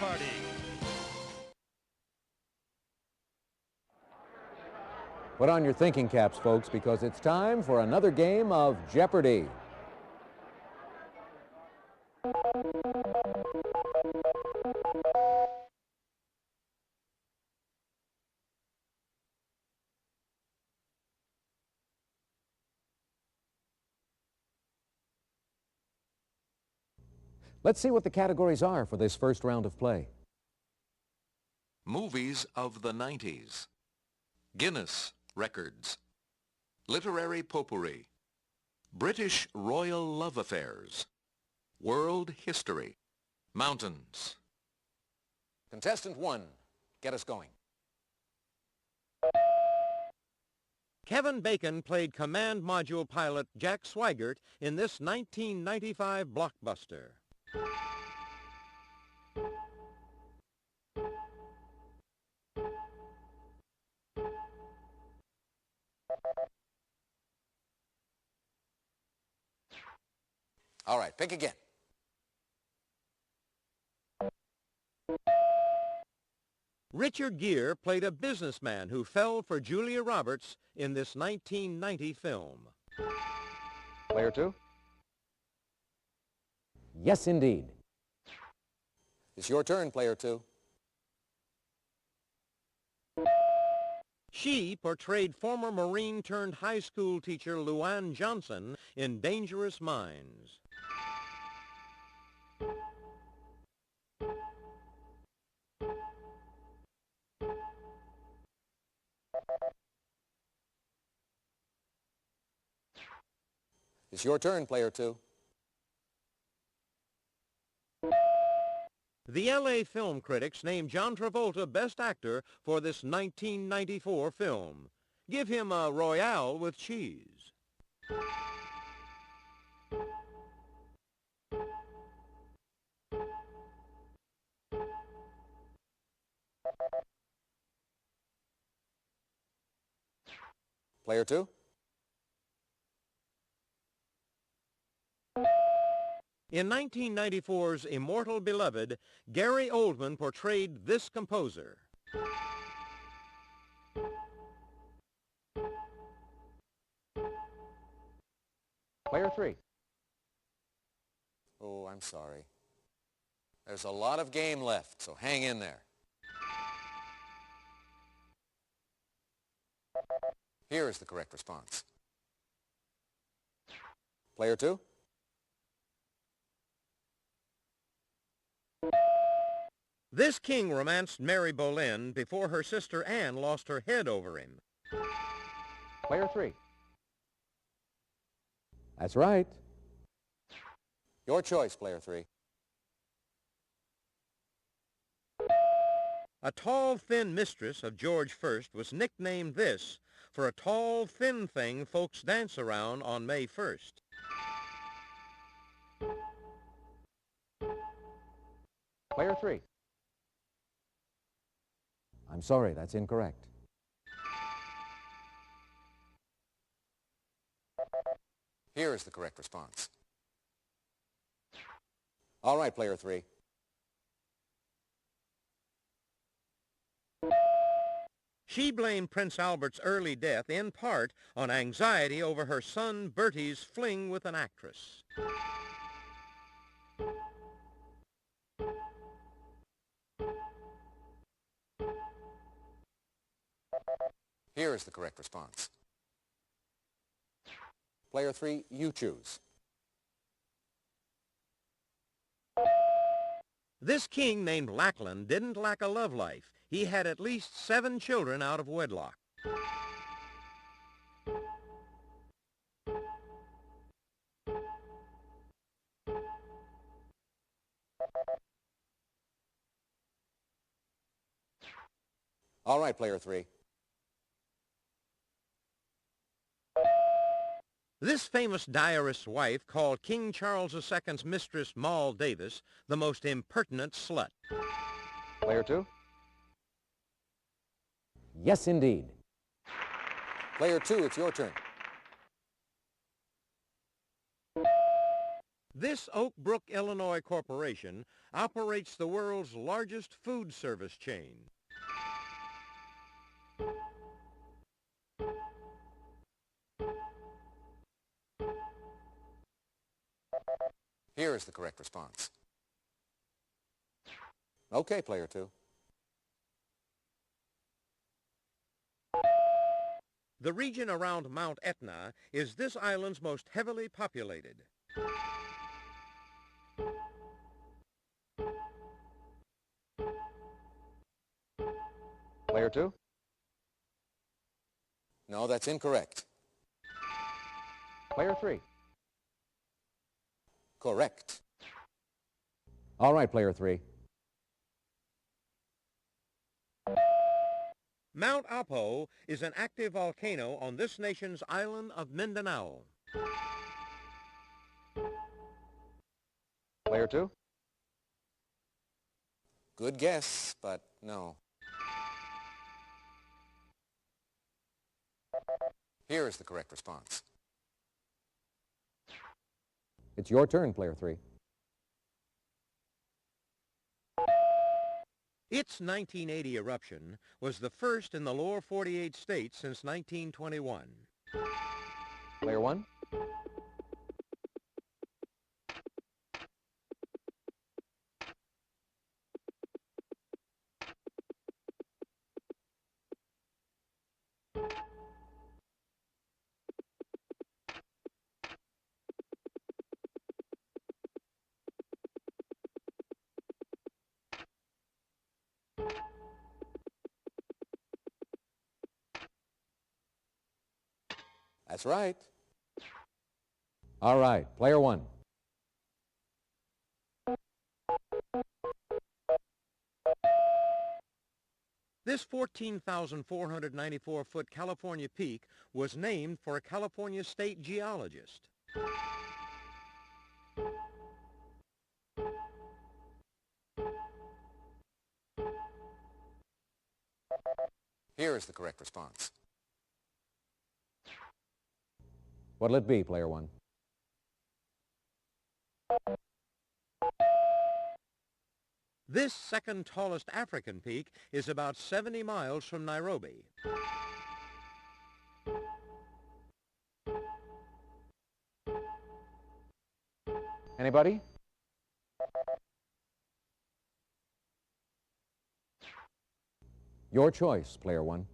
Jeopardy! Put on your thinking caps, folks, because it's time for another game of Jeopardy! Let's see what the categories are for this first round of play. Movies of the 90s. Guinness records. Literary potpourri. British royal love affairs. World history. Mountains. Contestant 1, get us going. Kevin Bacon played Command Module pilot Jack Swigert in this 1995 blockbuster. All right, pick again. Richard Gere played a businessman who fell for Julia Roberts in this 1990 film. Player 2? Yes, indeed. It's your turn, player 2. She portrayed former Marine turned high school teacher Luann Johnson in Dangerous Minds. It's your turn, player 2. The LA film critics named John Travolta Best Actor for this 1994 film. Give him a Royale with cheese. Player 2? In 1994's Immortal Beloved, Gary Oldman portrayed this composer. Player 3. Oh, I'm sorry. There's a lot of game left, so hang in there. Here is the correct response. Player 2? This king romanced Mary Boleyn before her sister Anne lost her head over him. Player 3. That's right. Your choice, player 3. A tall, thin mistress of George I was nicknamed this for a tall, thin thing folks dance around on May 1st. Player 3. I'm sorry, that's incorrect. Here is the correct response. All right, player 3. She blamed Prince Albert's early death in part on anxiety over her son Bertie's fling with an actress. Here is the correct response. Player 3, you choose. This king named Lackland didn't lack a love life. He had at least 7 children out of wedlock. All right, player 3. This famous diarist's wife called King Charles II's mistress, Moll Davis, the most impertinent slut. Player 2? Yes, indeed. Player 2, it's your turn. This Oak Brook, Illinois corporation operates the world's largest food service chain. Here is the correct response. Okay, player two. The region around Mount Etna is this island's most heavily populated. Player two? No, that's incorrect. Player three? Correct. All right, player three. Mount Apo is an active volcano on this nation's island of Mindanao. Player two? Good guess, but no. Here is the correct response. It's your turn, player three. Its 1980 eruption was the first in the lower 48 states since 1921. Player one? That's right. All right, player one. This 14,494-foot California peak was named for a California state geologist. Here is the correct response. What'll it be, player one? This second tallest African peak is about 70 miles from Nairobi. Anybody? Your choice, player one.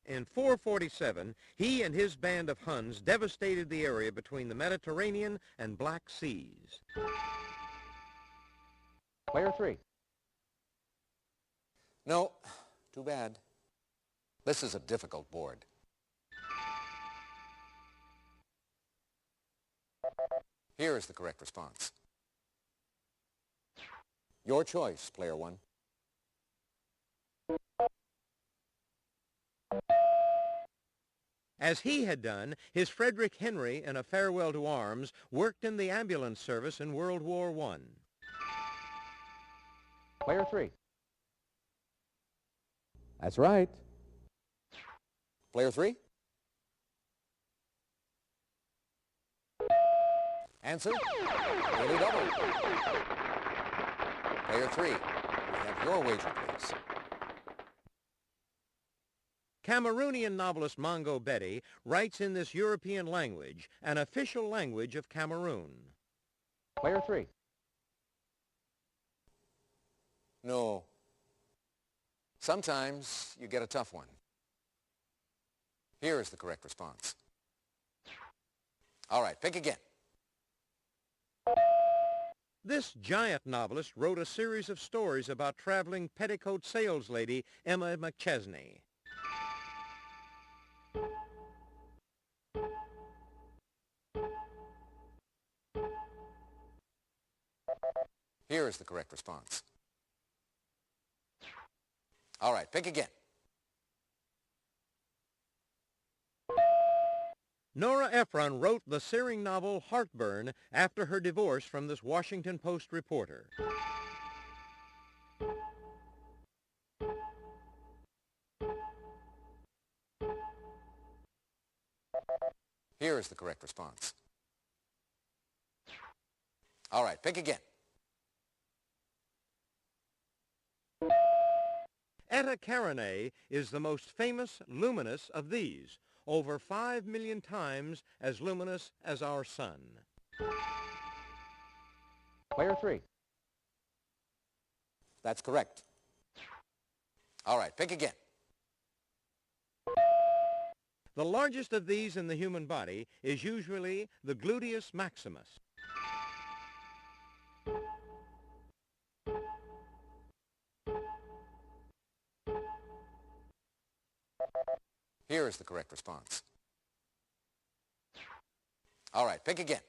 In 447, he and his band of Huns devastated the area between the Mediterranean and Black Seas. Player three. No, too bad. This is a difficult board. Here is the correct response. Your choice, player one. As he had done, his Frederick Henry in A Farewell to Arms worked in the ambulance service in World War I. Player three. That's right. Player three? Answer? Nearly double. Player three, we have your wager, please. Cameroonian novelist Mongo Betty writes in this European language, an official language of Cameroon. Player three. No. Sometimes you get a tough one. Here is the correct response. All right, pick again. This giant novelist wrote a series of stories about traveling petticoat saleslady Emma McChesney. Here is the correct response. All right, pick again. Nora Ephron wrote the searing novel Heartburn after her divorce from this Washington Post reporter. Here is the correct response. All right, pick again. Eta Carinae is the most famous luminous of these, over 5 million times as luminous as our sun. Player 3. That's correct. All right, pick again. The largest of these in the human body is usually the gluteus maximus. Here is the correct response. All right, pick again.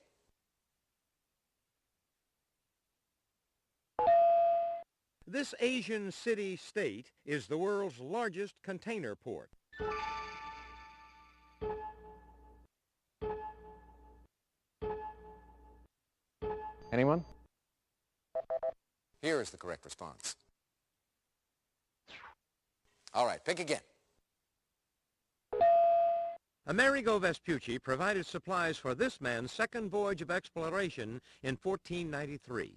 This Asian city-state is the world's largest container port. Anyone? Here is the correct response. All right, pick again. Amerigo Vespucci provided supplies for this man's second voyage of exploration in 1493.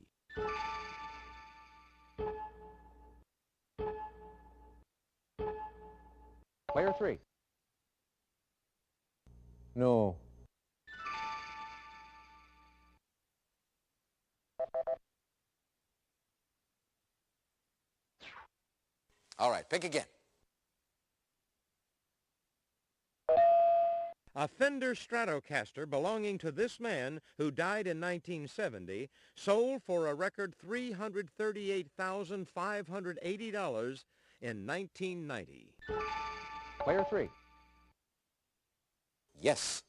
Player 3. No. All right, pick again. A Fender Stratocaster belonging to this man, who died in 1970, sold for a record $338,580 in 1990. Player 3. Yes.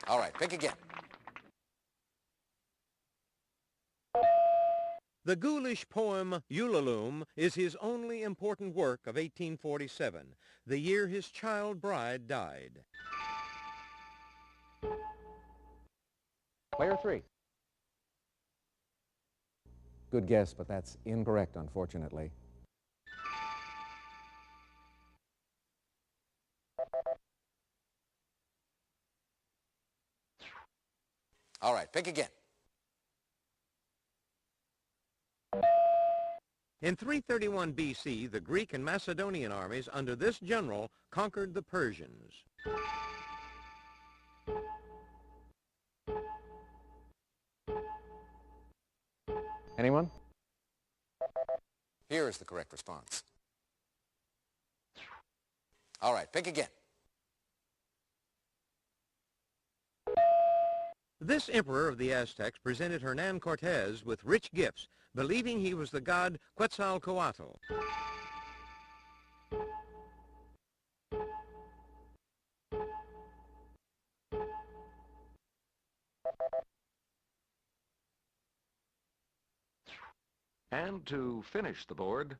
All right, pick again. The ghoulish poem Ulalume is his only important work of 1847, the year his child bride died. Player 3. Good guess, but that's incorrect, unfortunately. All right, pick again. In 331 BC, the Greek and Macedonian armies under this general conquered the Persians. Anyone? Here is the correct response. All right, pick again. This emperor of the Aztecs presented Hernan Cortez with rich gifts, believing he was the god Quetzalcoatl. And to finish the board,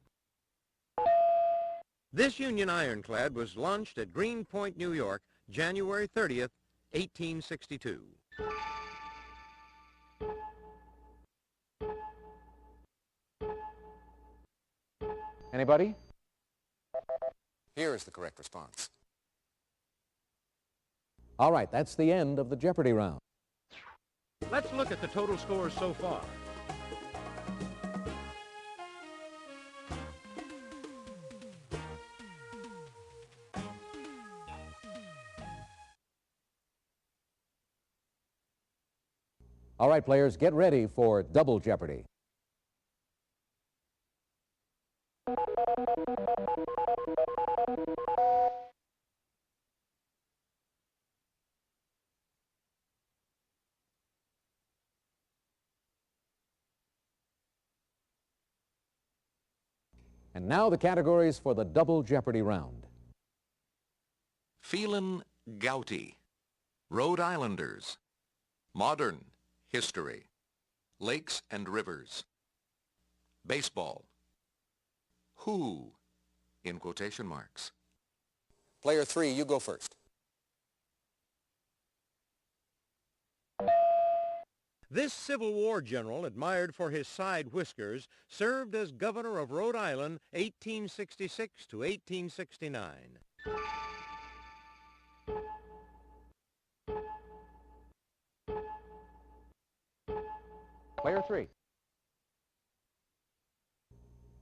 This Union ironclad was launched at Greenpoint, New York, January 30th, 1862. Anybody? Here is the correct response. All right, that's the end of the Jeopardy round. Let's look at the total scores so far. All right, players, get ready for Double Jeopardy. And now the categories for the Double Jeopardy round. Phelan Gouty, Rhode Islanders, Modern History, Lakes and Rivers, Baseball, Who, in quotation marks. Player 3, you go first. This Civil War general, admired for his side whiskers, served as governor of Rhode Island 1866 to 1869. Player 3.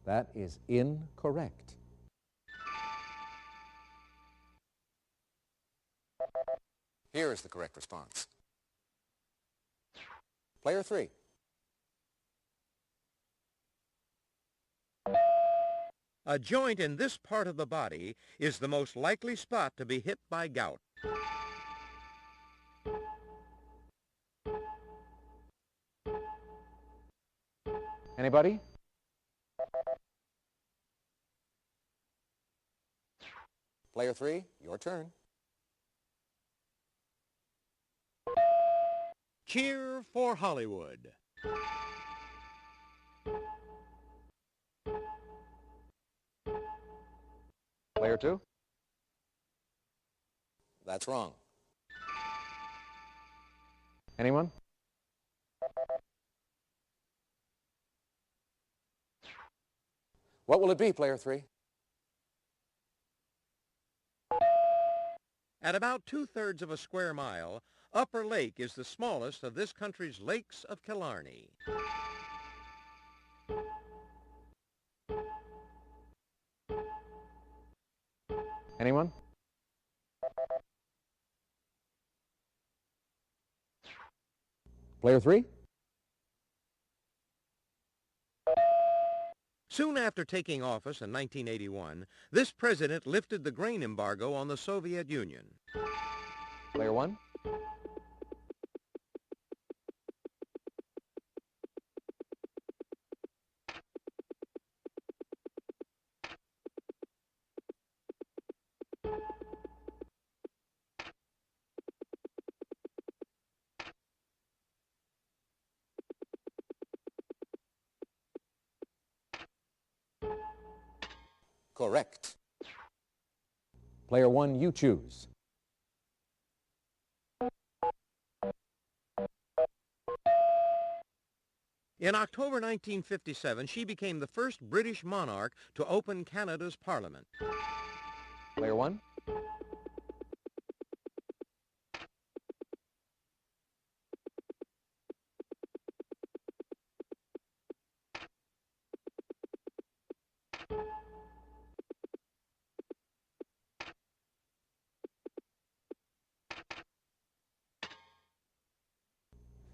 That is incorrect. Here is the correct response. Player 3. A joint in this part of the body is the most likely spot to be hit by gout. Anybody? Player 3, your turn. Cheer for Hollywood. Player 2. That's wrong. Anyone? What will it be, Player 3? At about 2/3 of a square mile, Upper Lake is the smallest of this country's lakes of Killarney. Anyone? Player 3? Soon after taking office in 1981, this president lifted the grain embargo on the Soviet Union. Player 1? Correct. Player 1, you choose. In October 1957, she became the first British monarch to open Canada's parliament. Player 1?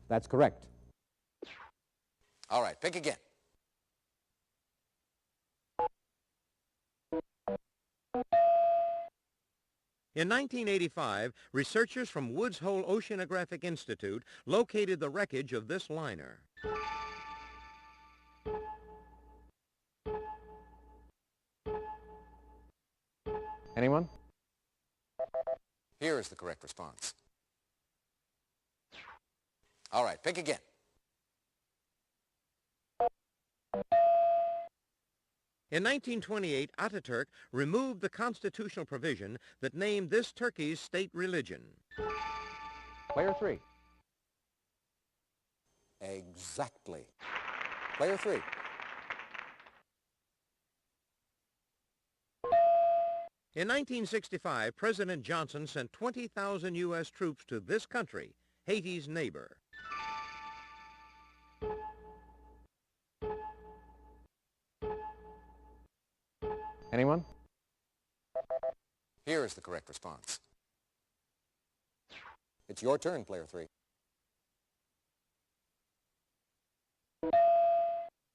That's correct. All right, pick again. In 1985, researchers from Woods Hole Oceanographic Institute located the wreckage of this liner. Anyone? Here is the correct response. All right, pick again. In 1928, Ataturk removed the constitutional provision that named this Turkey's state religion. Player 3. Exactly. Player 3. In 1965, President Johnson sent 20,000 U.S. troops to this country, Haiti's neighbor. Anyone? Here is the correct response. It's your turn, Player 3.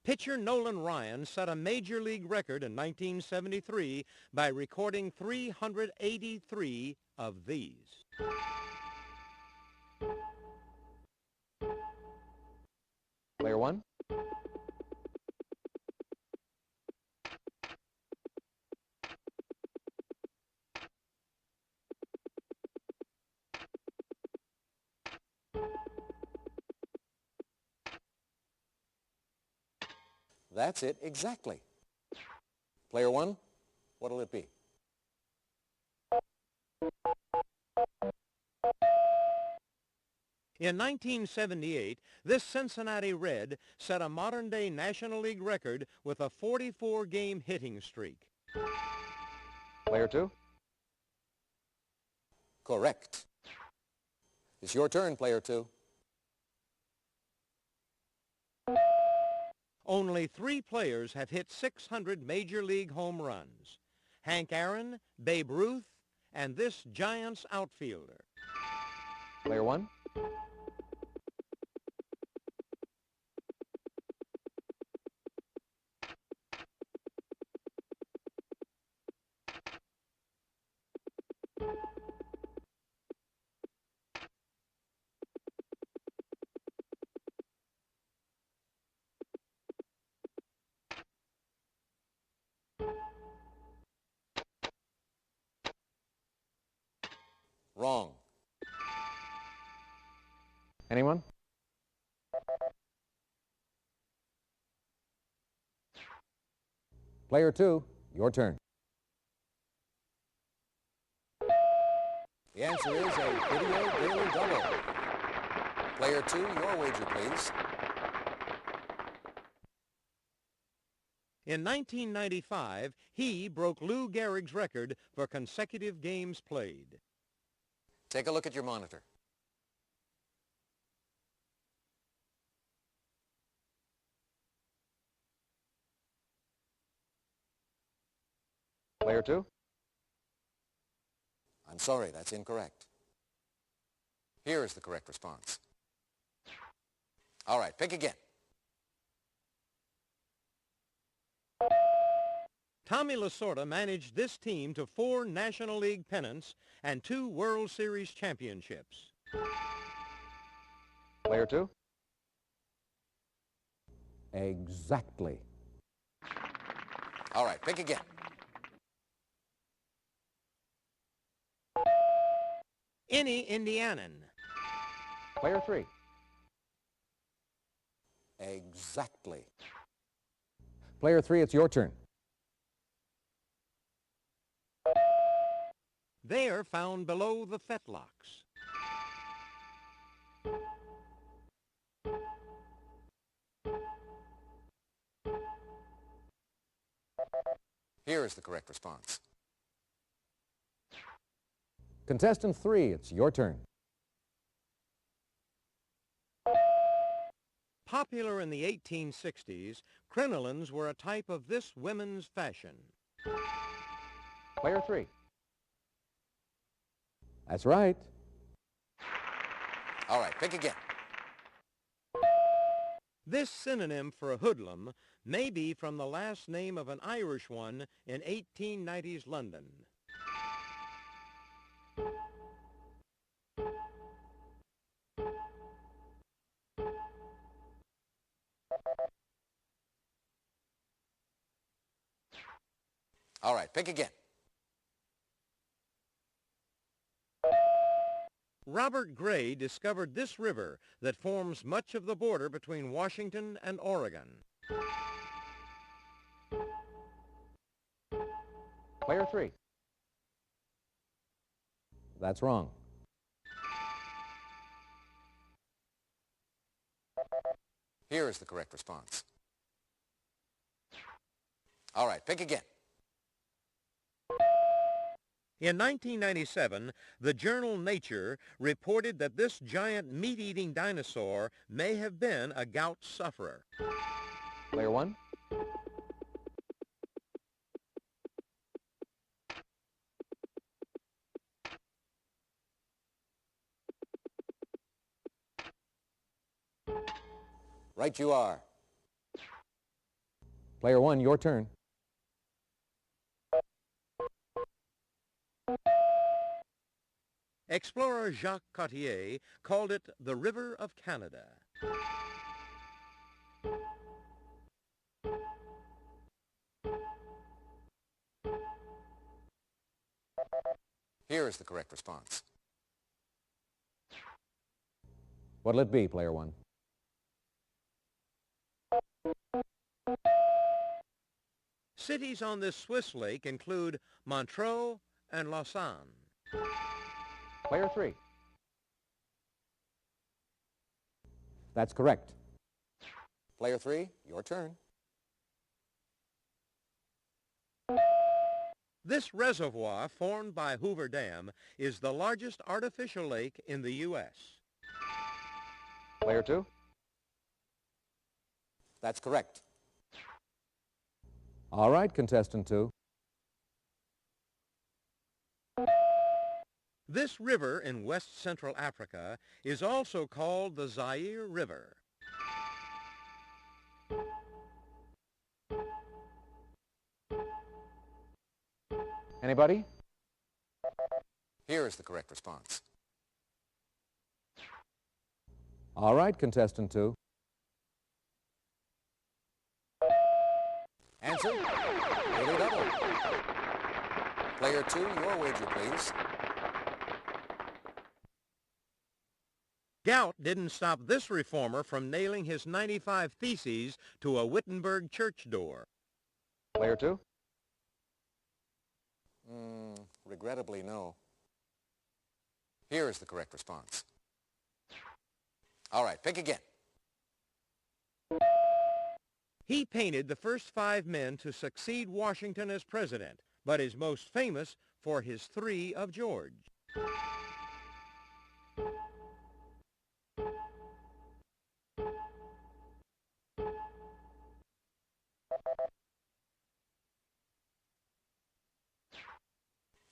Pitcher Nolan Ryan set a major league record in 1973 by recording 383 of these. Player 1? That's it exactly. Player 1, what'll it be? In 1978, this Cincinnati Red set a modern-day National League record with a 44-game hitting streak. Player 2? Correct. It's your turn, Player 2. Only 3 players have hit 600 Major League home runs. Hank Aaron, Babe Ruth, and this Giants outfielder. Player one. Wrong. Anyone? Player two, your turn. The answer is a video daily double. Player two, your wager, please. In 1995, he broke Lou Gehrig's record for consecutive games played. Take a look at your monitor. Player two? I'm sorry, that's incorrect. Here is the correct response. All right, pick again. Tommy Lasorda managed this team to 4 National League pennants and 2 World Series championships. Player two? Exactly. All right, pick again. Any Indianan. Player three. Exactly. Player three, it's your turn. They are found below the fetlocks. Here is the correct response. Contestant three, it's your turn. Popular in the 1860s, crinolines were a type of this women's fashion. Player three. That's right. All right, pick again. This synonym for a hoodlum may be from the last name of an Irish one in 1890s London. All right, pick again. Robert Gray discovered this river that forms much of the border between Washington and Oregon. Player three. That's wrong. Here is the correct response. All right, pick again. In 1997, the journal Nature reported that this giant meat-eating dinosaur may have been a gout sufferer. Player one. Right you are. Player one, your turn. Explorer Jacques Cartier called it the River of Canada. Here is the correct response. What'll it be, player one? Cities on this Swiss lake include Montreux and Lausanne. Player three. That's correct. Player three, your turn. This reservoir formed by Hoover Dam is the largest artificial lake in the U.S. Player two. That's correct. All right, contestant 2. This river in West Central Africa is also called the Zaire River. Anybody? Here is the correct response. All right, contestant 2. Answer, Daily Double. Player 2, your wager, please. Gout didn't stop this reformer from nailing his 95 Theses to a Wittenberg church door. Player 2? Regrettably, no. Here is the correct response. All right, pick again. He painted the first 5 men to succeed Washington as president, but is most famous for his 3 of George.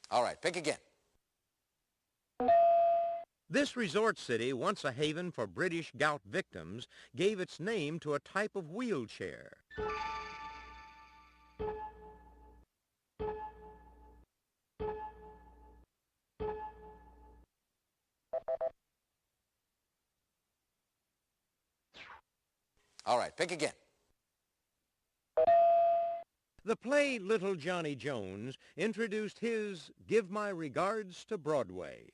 All right, pick again. This resort city, once a haven for British gout victims, gave its name to a type of wheelchair. All right, pick again. The play Little Johnny Jones introduced his Give My Regards to Broadway.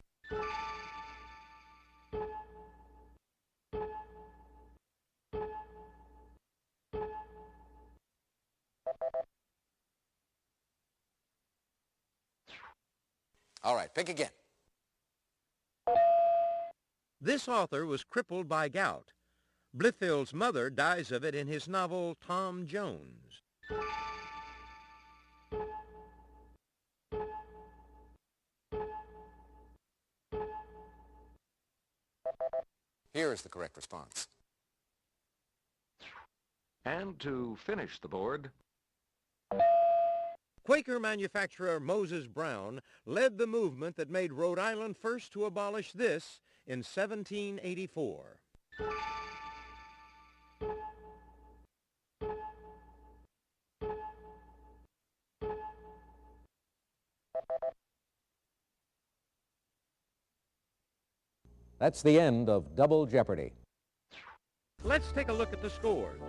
All right, pick again. This author was crippled by gout. Blithedale's mother dies of it in his novel Tom Jones. Here is the correct response. And to finish the board, Quaker manufacturer Moses Brown led the movement that made Rhode Island first to abolish this in 1784. That's the end of Double Jeopardy. Let's take a look at the scores.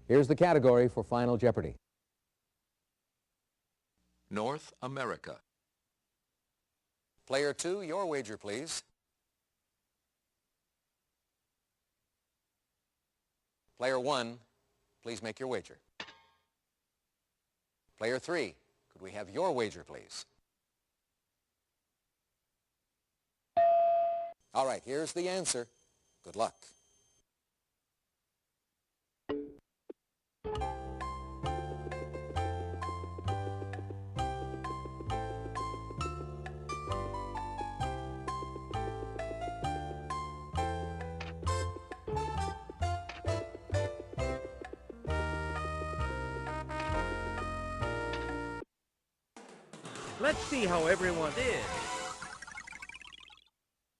Here's the category for Final Jeopardy. North America. Player 2, your wager, please. Player 1, please make your wager. Player 3, could we have your wager, please? All right, here's the answer. Good luck. Let's see how everyone did.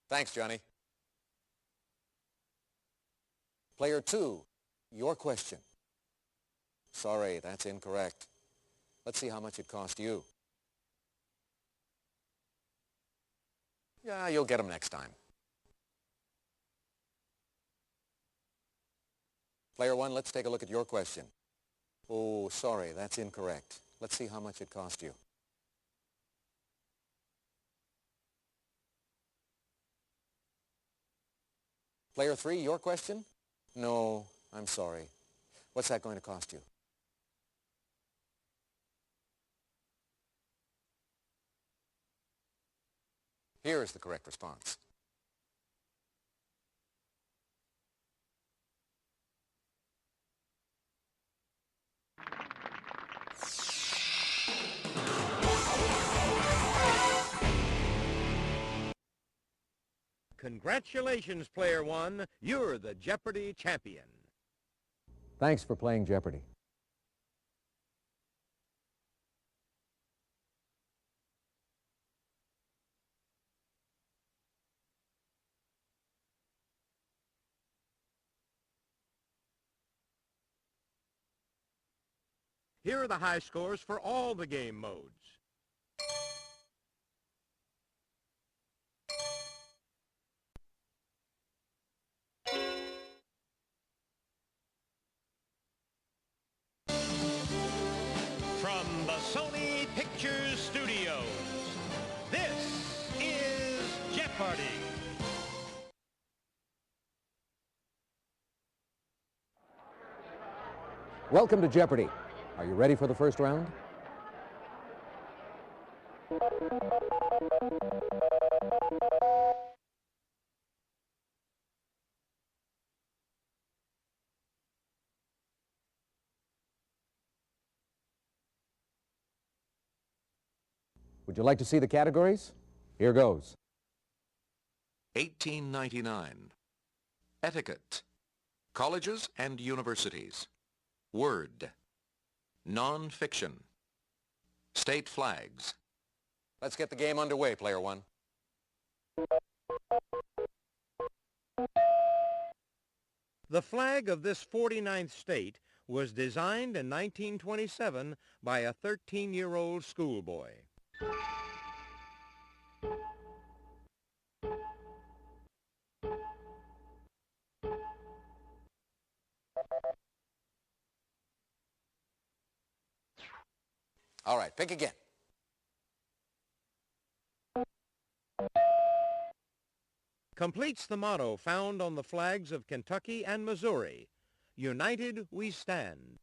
Thanks, Johnny. Player 2, your question. Sorry, that's incorrect. Let's see how much it cost you. Yeah, you'll get them next time. Player 1, let's take a look at your question. Oh, sorry, that's incorrect. Let's see how much it cost you. Player 3, your question? No, I'm sorry. What's that going to cost you? Here is the correct response. Congratulations, Player One. You're the Jeopardy champion. Thanks for playing Jeopardy. Here are the high scores for all the game modes. From the Sony Pictures Studios, this is Jeopardy! Welcome to Jeopardy! Are you ready for the first round? Would you like to see the categories? Here goes. 1899. Etiquette. Colleges and universities. Word. Non-fiction. State flags. Let's get the game underway, Player One. The flag of this 49th state was designed in 1927 by a 13-year-old schoolboy. All right, pick again. Completes the motto found on the flags of Kentucky and Missouri. United we stand.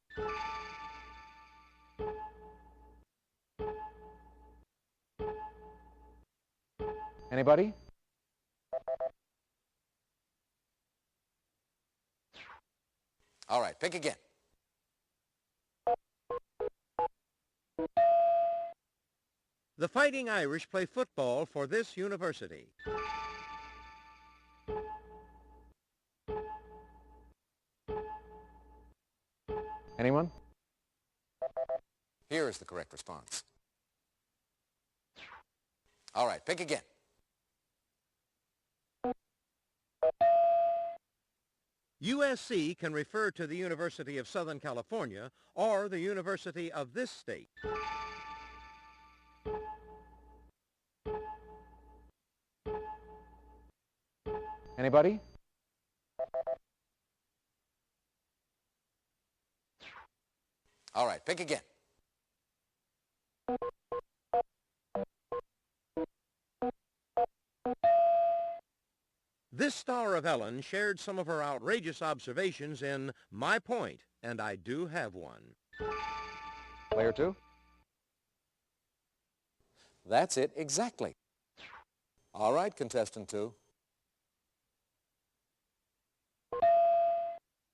Anybody? All right, pick again. The Fighting Irish play football for this university. Anyone? Here is the correct response. All right, pick again. USC can refer to the University of Southern California or the University of this state. Anybody? All right, pick again. This star of Ellen shared some of her outrageous observations in My Point, and I do have one. Player two. That's it exactly. All right, contestant two.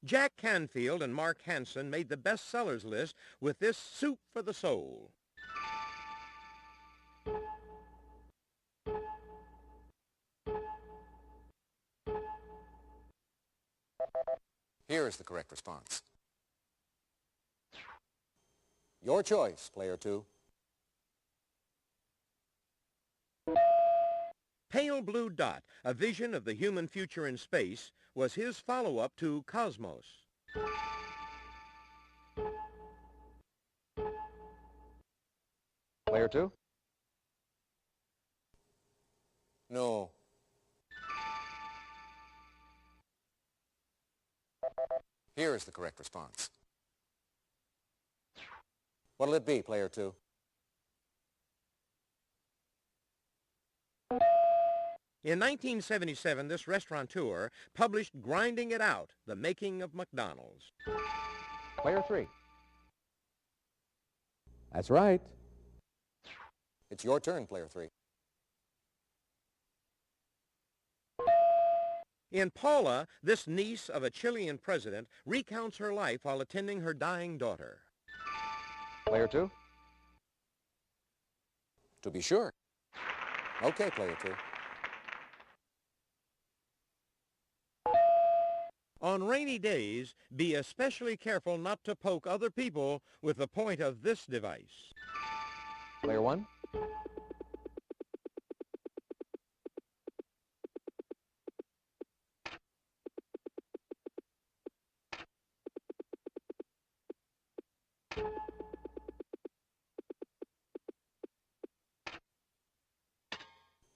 Jack Canfield and Mark Hansen made the bestsellers list with this Soup for the Soul. Here is the correct response. Your choice, player two. Pale Blue Dot, A Vision of the Human Future in Space, was his follow-up to Cosmos. Player two? No. Here is the correct response. What'll it be, player two? In 1977, this restaurateur published Grinding It Out, The Making of McDonald's. Player three. That's right. It's your turn, player three. In Paula, this niece of a Chilean president recounts her life while attending her dying daughter. Player two? To be sure. Okay, player two. On rainy days, be especially careful not to poke other people with the point of this device. Player one.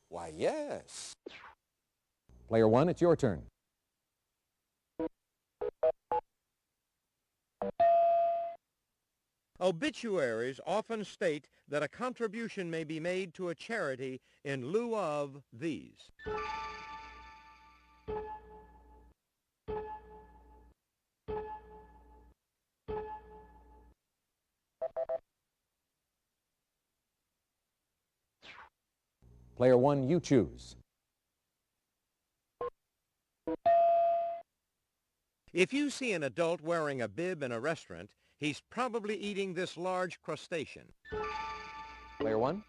Why, yes. Player one, it's your turn. Obituaries often state that a contribution may be made to a charity in lieu of these. Player one, you choose. If you see an adult wearing a bib in a restaurant, he's probably eating this large crustacean. Player one.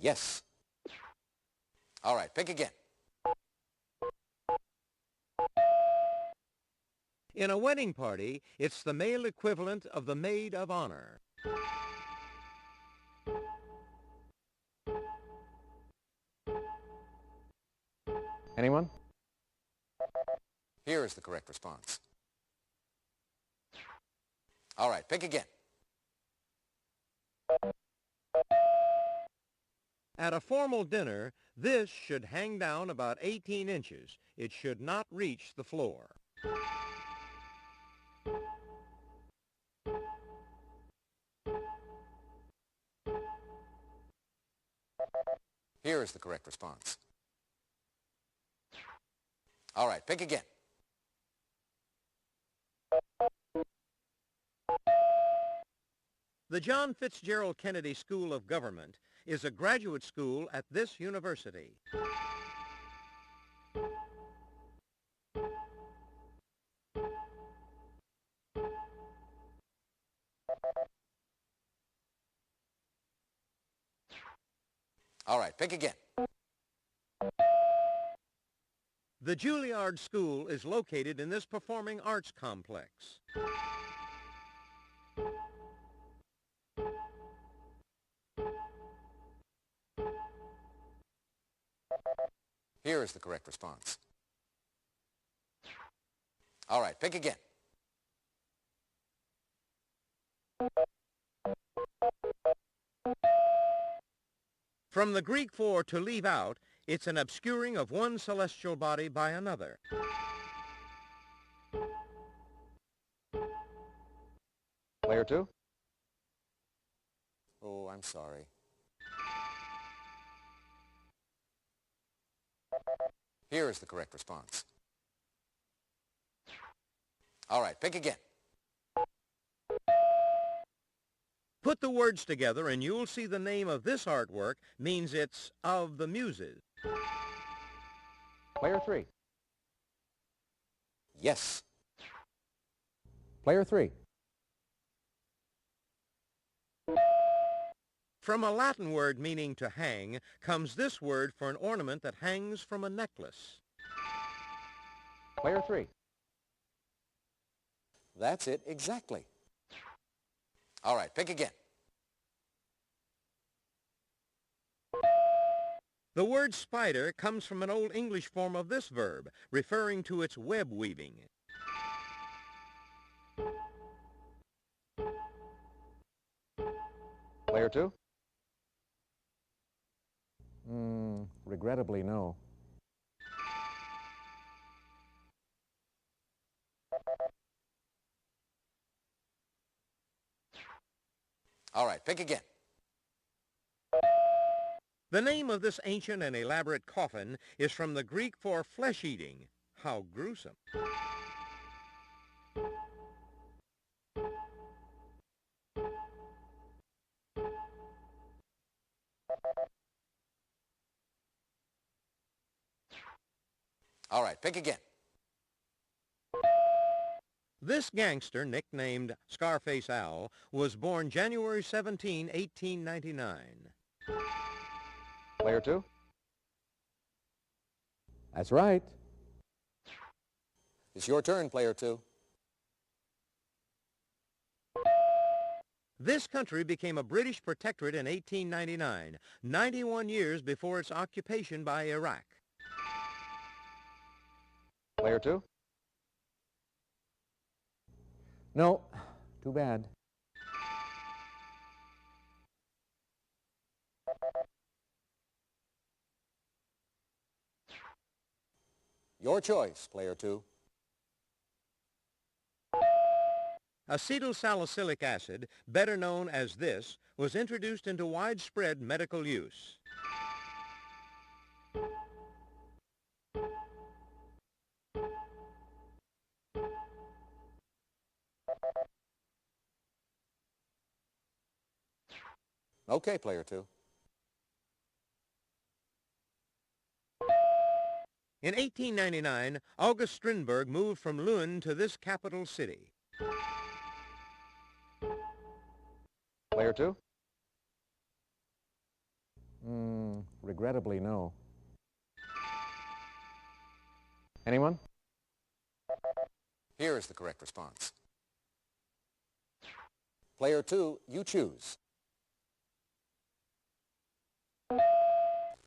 Yes. All right, pick again. In a wedding party, it's the male equivalent of the maid of honor. Anyone? Here is the correct response. All right, pick again. At a formal dinner, this should hang down about 18 inches. It should not reach the floor. Here is the correct response. All right, pick again. The John Fitzgerald Kennedy School of Government is a graduate school at this university. All right, pick again. The Juilliard School is located in this performing arts complex. Here is the correct response. All right, pick again. From the Greek for to leave out, it's an obscuring of one celestial body by another. Player two. Oh, I'm sorry. Here is the correct response. All right, pick again. Put the words together and you'll see the name of this artwork means it's of the Muses. Player three. Yes. Player three. From a Latin word meaning to hang comes this word for an ornament that hangs from a necklace. Player three. That's it exactly. All right, pick again. The word spider comes from an Old English form of this verb, referring to its web weaving. Player two. Regrettably, no. All right, pick again. The name of this ancient and elaborate coffin is from the Greek for flesh-eating. How gruesome. All right, pick again. This gangster, nicknamed Scarface Al, was born January 17, 1899. Player 2? That's right. It's your turn, Player 2. This country became a British protectorate in 1899, 91 years before its occupation by Iraq. Player 2? No, too bad. Your choice, Player 2. Acetylsalicylic acid, better known as this, was introduced into widespread medical use. Okay, Player 2. In 1899, August Strindberg moved from Lund to this capital city. Player 2? Regrettably, no. Anyone? Here is the correct response. Player 2, you choose.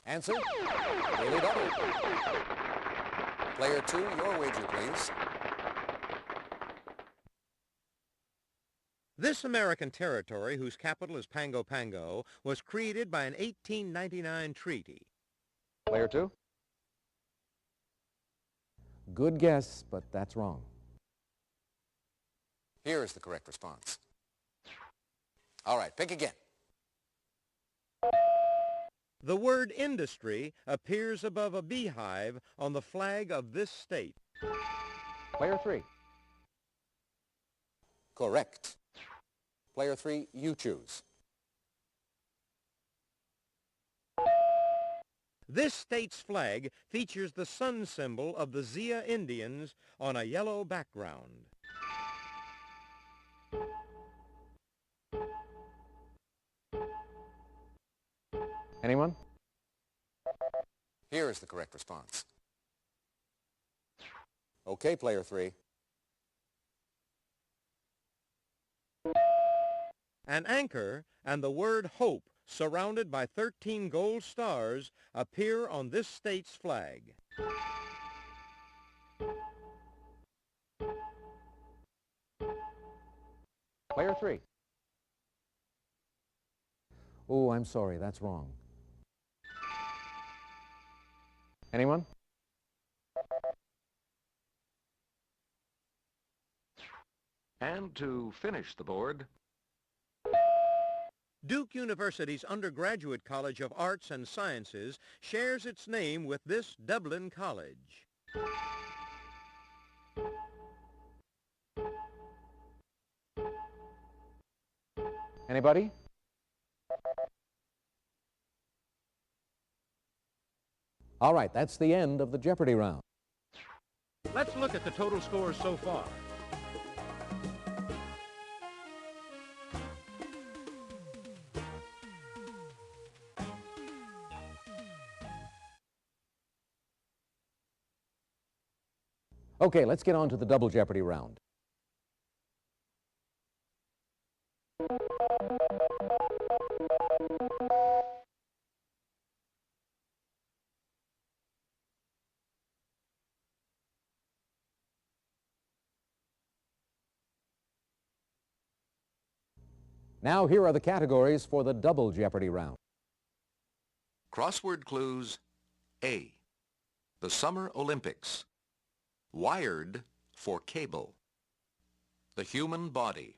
Answer? Daily Double. Player 2, your wager, please. This American territory, whose capital is Pango Pango, was created by an 1899 treaty. Player 2? Good guess, but that's wrong. Here is the correct response. All right, pick again. The word industry appears above a beehive on the flag of this state. Player 3. Correct. Player 3, you choose. This state's flag features the sun symbol of the Zia Indians on a yellow background. Anyone? Here is the correct response. Okay, Player 3. An anchor and the word hope, surrounded by 13 gold stars, appear on this state's flag. Player 3. Oh, I'm sorry, that's wrong. Anyone? And to finish the board, Duke University's Undergraduate College of Arts and Sciences shares its name with this Dublin college. Anybody? All right, that's the end of the Jeopardy round. Let's look at the total scores so far. Okay, let's get on to the double Jeopardy round. Now here are the categories for the double Jeopardy round. crossword clues. A. The Summer Olympics. Wired for cable. The human body.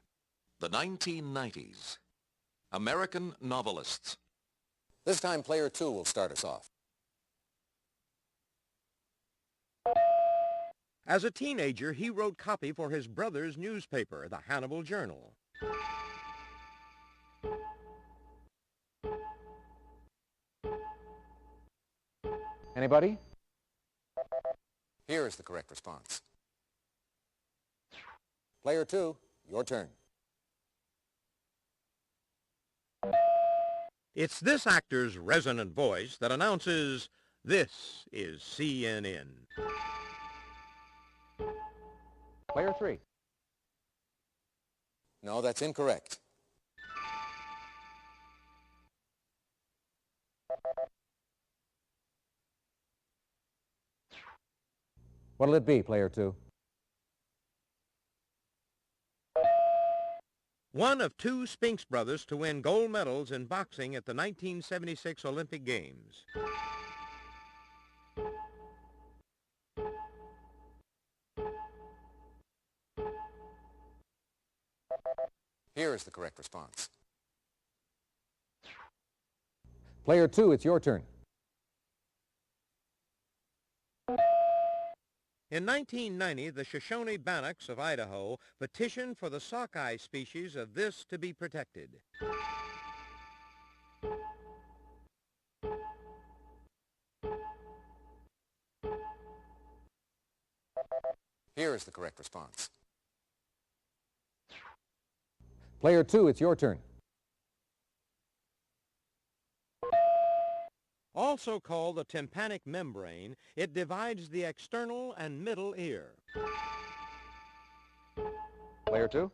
The 1990s. American novelists. This time, Player 2 will start us off. As a teenager, he wrote copy for his brother's newspaper, the Hannibal Journal. Anybody? Here is the correct response. Player 2, your turn. It's this actor's resonant voice that announces, "This is CNN." Player 3. No, that's incorrect. What'll it be, Player 2? One of two Spinks brothers to win gold medals in boxing at the 1976 Olympic Games. Here is the correct response. Player 2, it's your turn. In 1990, the Shoshone Bannocks of Idaho petitioned for the sockeye species of this to be protected. Here is the correct response. Player 2, it's your turn. Also called the tympanic membrane, it divides the external and middle ear. Player 2.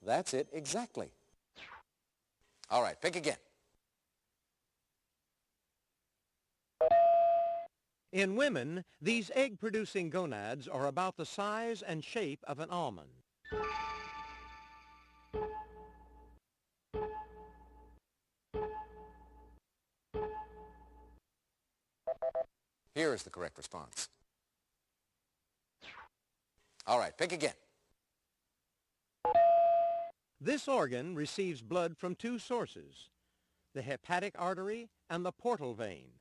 That's it exactly. All right, pick again. In women, these egg-producing gonads are about the size and shape of an almond. Here is the correct response. All right, pick again. This organ receives blood from two sources, the hepatic artery and the portal vein.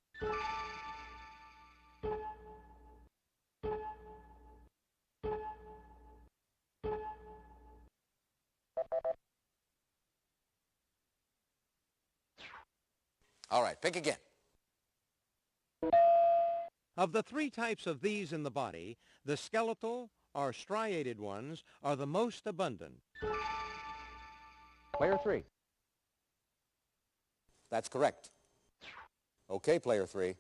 All right, pick again. Of the three types of these in the body, the skeletal or striated ones are the most abundant. Player 3. That's correct. Okay, Player 3.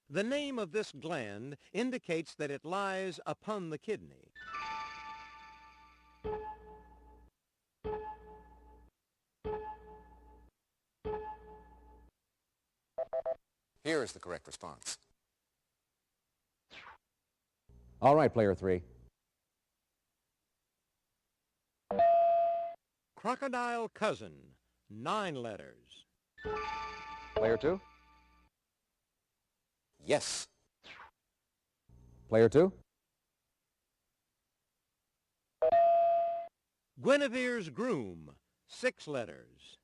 The name of this gland indicates that it lies upon the kidney. Here is the correct response. All right, Player 3. Crocodile cousin, 9 letters. Player 2. Yes. Player 2? Guinevere's groom, 6 letters.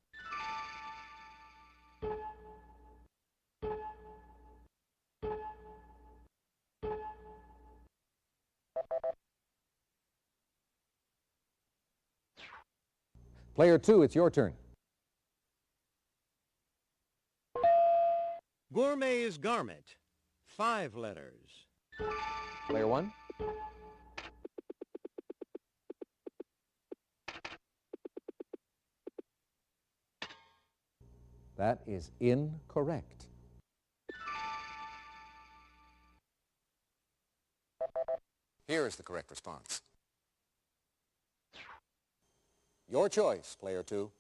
Player 2, it's your turn. Gourmet's garment, 5 letters. Player 1. That is incorrect. Here is the correct response. Your choice, Player 2.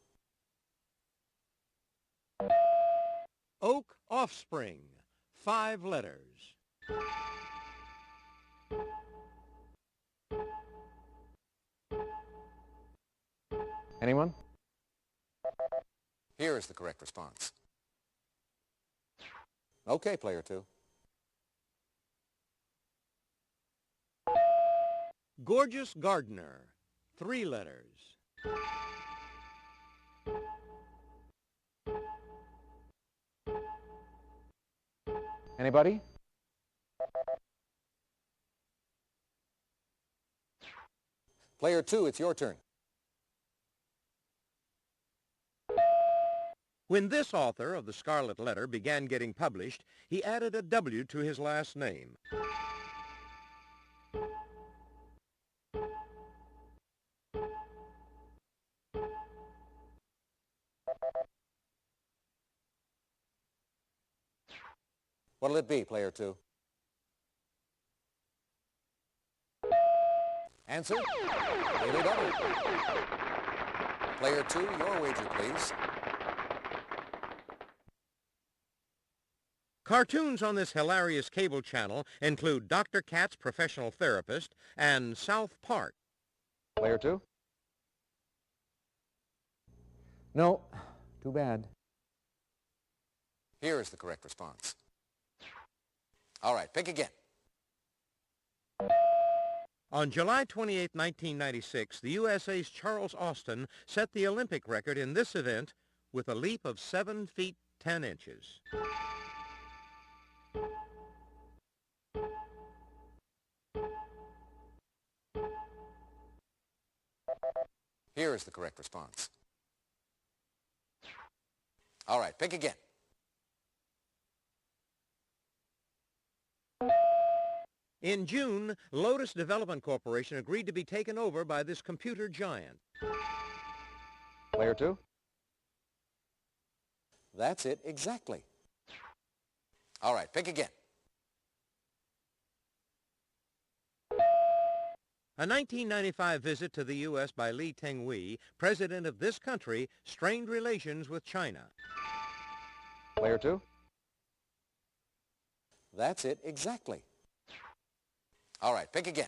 Oak offspring, 5 letters. Anyone? Here is the correct response. Okay, Player 2. Gorgeous gardener, 3 letters. Anybody? Player 2, it's your turn. When this author of The Scarlet Letter began getting published, he added a W to his last name. What'll it be, player 2? Answer? Daily Double. Player 2, your wager, please. Cartoons on this hilarious cable channel include Dr. Katz, Professional Therapist, and South Park. Player 2? No. Too bad. Here is the correct response. All right, pick again. On July 28, 1996, the USA's Charles Austin set the Olympic record in this event with a leap of 7 feet 10 inches. Here is the correct response. All right, pick again. In June, Lotus Development Corporation agreed to be taken over by this computer giant. Player 2? That's it exactly. All right, pick again. A 1995 visit to the U.S. by Lee Teng-hui, president of this country, strained relations with China. Player 2? That's it exactly. All right, pick again.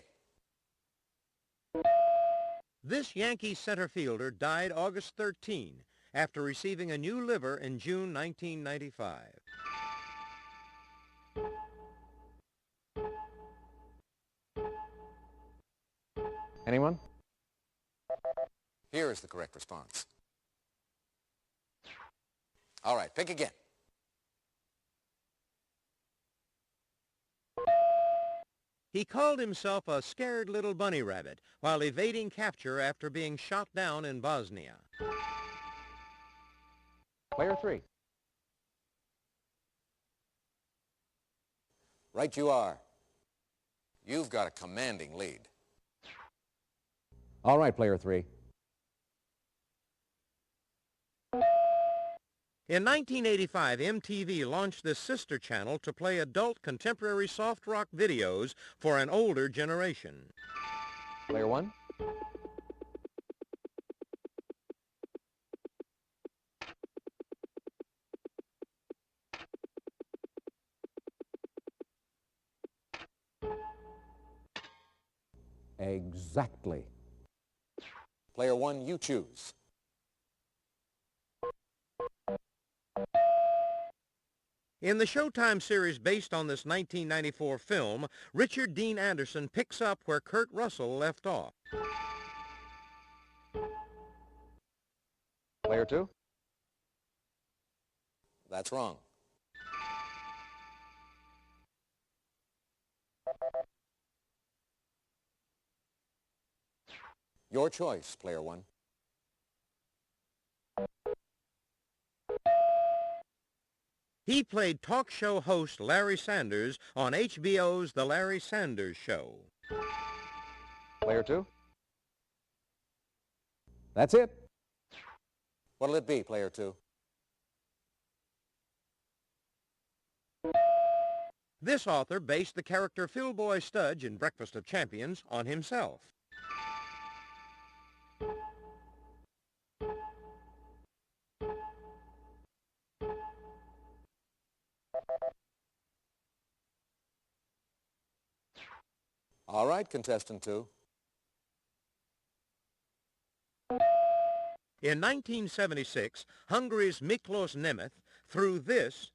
This Yankee center fielder died August 13 after receiving a new liver in June 1995. Anyone? Here is the correct response. All right, pick again. He called himself a scared little bunny rabbit while evading capture after being shot down in Bosnia. Player 3? Right you are. You've got a commanding lead. All right, player 3. In 1985, MTV launched this sister channel to play adult contemporary soft rock videos for an older generation. Player 1? Exactly. Player 1, you choose. In the Showtime series based on this 1994 film, Richard Dean Anderson picks up where Kurt Russell left off. Player 2? That's wrong. Your choice, player 1. He played talk show host Larry Sanders on HBO's The Larry Sanders Show. Player 2? That's it. What'll it be, player 2? This author based the character Philboy Studge in Breakfast of Champions on himself. All right, contestant 2. In 1976, Hungary's Miklos Nemeth threw this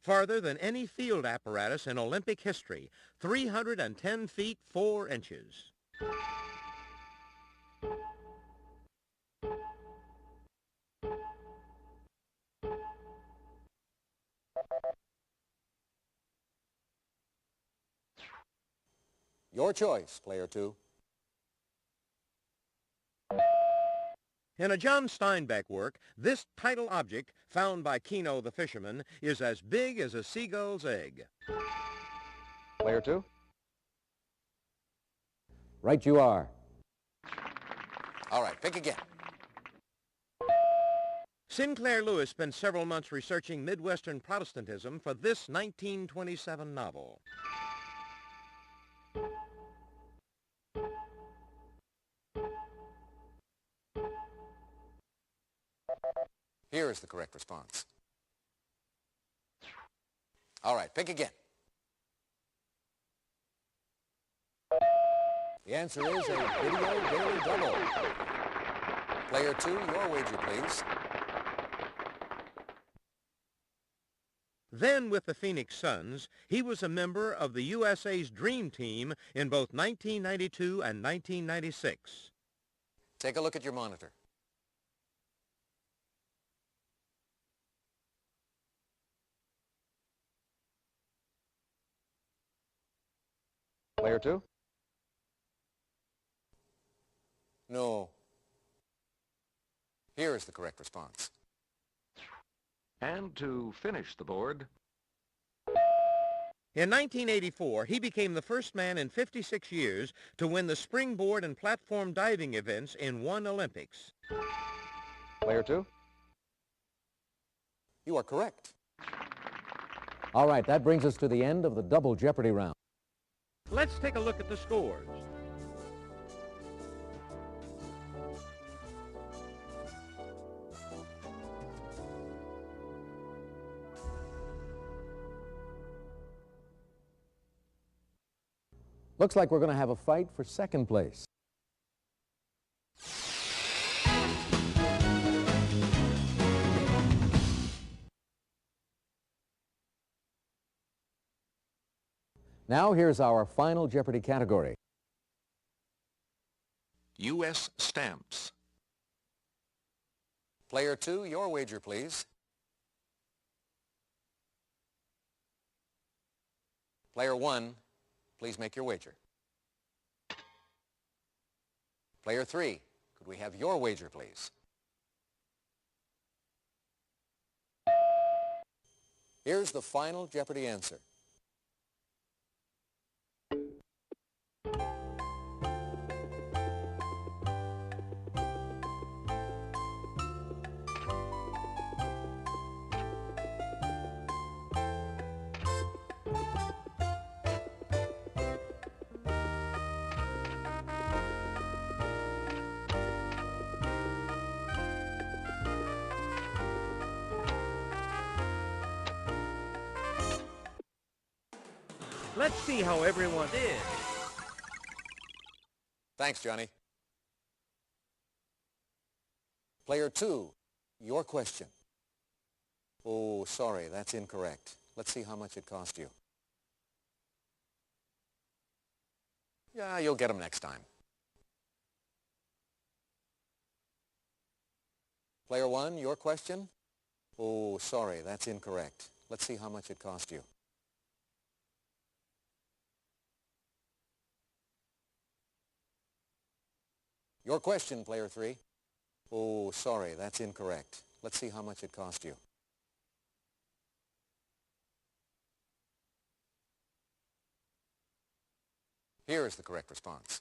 farther than any field apparatus in Olympic history, 310 feet 4 inches. Your choice, player 2. In a John Steinbeck work, this tidal object, found by Keno the fisherman, is as big as a seagull's egg. Player 2? Right you are. All right, pick again. Sinclair Lewis spent several months researching Midwestern Protestantism for this 1927 novel. Here is the correct response. All right, pick again. The answer is a video daily double. Player 2, your wager, please. Then with the Phoenix Suns, he was a member of the USA's Dream Team in both 1992 and 1996. Take a look at your monitor. Player 2? No. Here is the correct response. And to finish the board, In 1984, he became the first man in 56 years to win the springboard and platform diving events in one Olympics. Player 2? You are correct. All right, that brings us to the end of the double Jeopardy round. Let's take a look at the scores. Looks like we're going to have a fight for second place. Now here's our final Jeopardy category. U.S. stamps. Player 2, your wager, please. Player 1, please make your wager. Player 3, could we have your wager, please? Here's the final Jeopardy answer. Let's see how everyone did. Thanks, Johnny. Player 2, your question. Oh, sorry, that's incorrect. Let's see how much it cost you. Yeah, you'll get them next time. Player 1, your question. Oh, sorry, that's incorrect. Let's see how much it cost you. Your question, Player 3. Oh, sorry, that's incorrect. Let's see how much it cost you. Here is the correct response.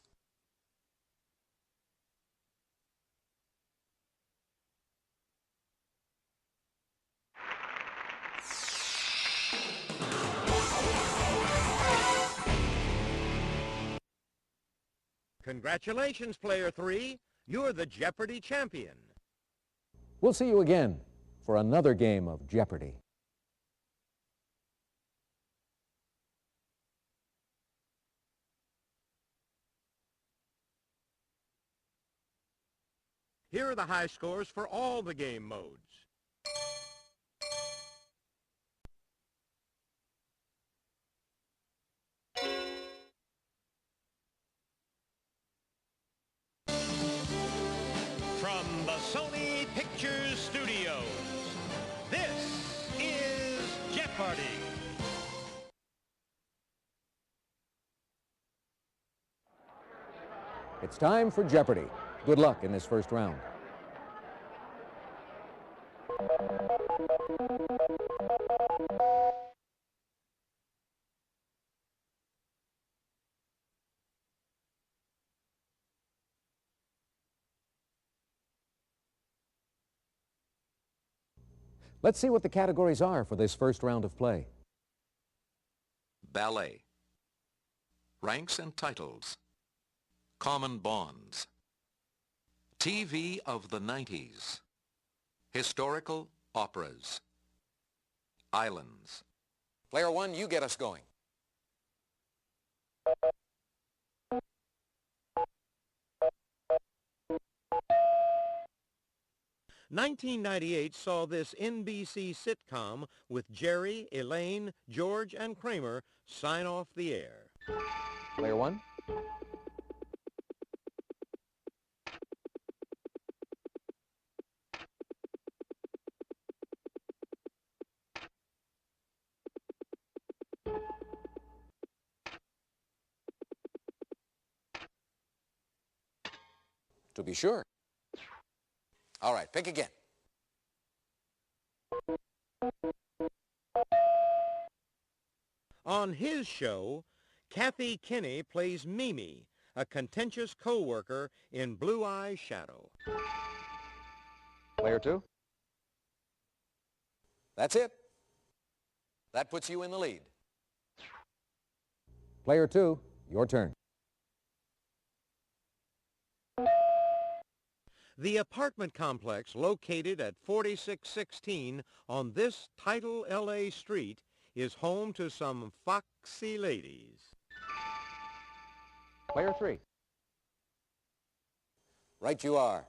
Congratulations, Player 3. You're the Jeopardy champion. We'll see you again for another game of Jeopardy! Here are the high scores for all the game modes. From the Sony Pictures Studios, this is Jeopardy! It's time for Jeopardy! Good luck in this first round. Let's see what the categories are for this first round of play. Ballet. Ranks and titles. Common bonds. TV of the 90s. Historical operas. Islands. Player one, you get us going. 1998 saw this NBC sitcom with Jerry, Elaine, George, and Kramer sign off the air. Player one. To be sure. All right, pick again. On his show, Kathy Kinney plays Mimi, a contentious co-worker in Blue Eye Shadow. Player two. That's it. That puts you in the lead. Player two, your turn. The apartment complex located at 4616 on this Title LA street is home to some foxy ladies. Player three. Right you are.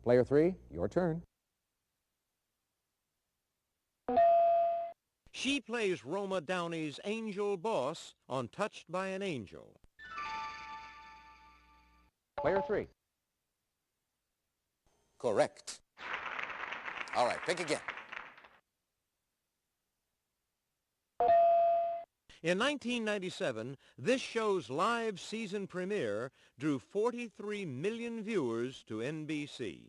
Player three, your turn. She plays Roma Downey's angel boss on Touched by an Angel. Player three. Correct. All right, pick again. In 1997, this show's live season premiere drew 43 million viewers to NBC.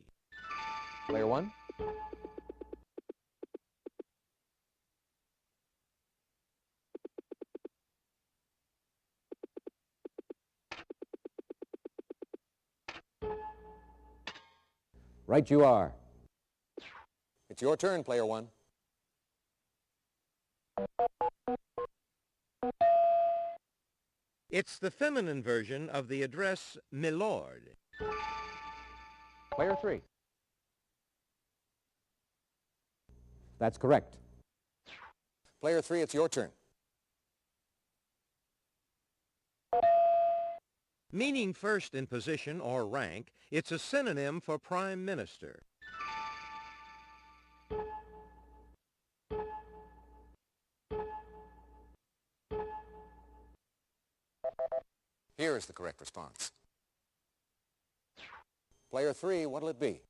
Player one. Right you are. It's your turn, player one. It's the feminine version of the address Milord. Player three. That's correct. Player three, it's your turn. Meaning first in position or rank, it's a synonym for prime minister. Here is the correct response. Player three, what'll it be?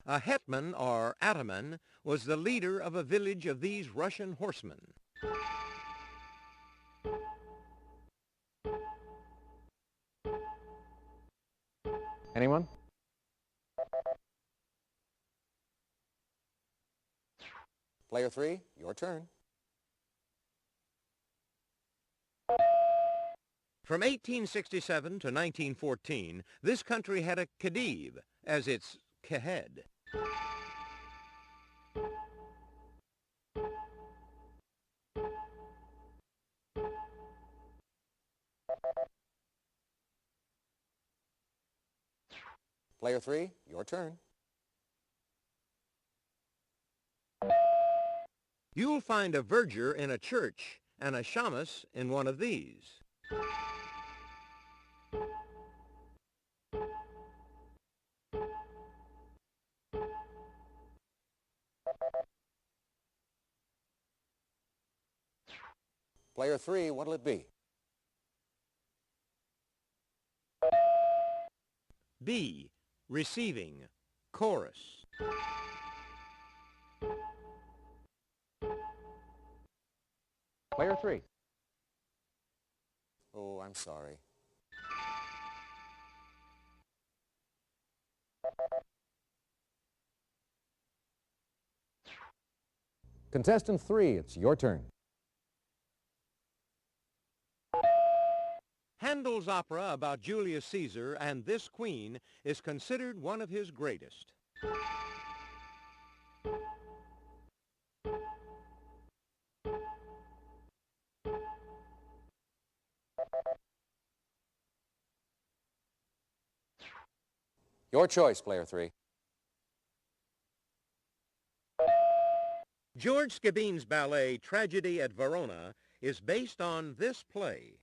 A hetman or ataman was the leader of a village of these Russian horsemen. Anyone? Player three, your turn. From 1867 to 1914, this country had a khedive as its head. Player three, your turn. You'll find a verger in a church and a shamus in one of these. Player three, what'll it be? B. Receiving. Chorus. Player three. Oh, I'm sorry. Contestant three, it's your turn. Handel's opera about Julius Caesar and this queen is considered one of his greatest. Your choice, player 3. George Scabin's ballet Tragedy at Verona is based on this play.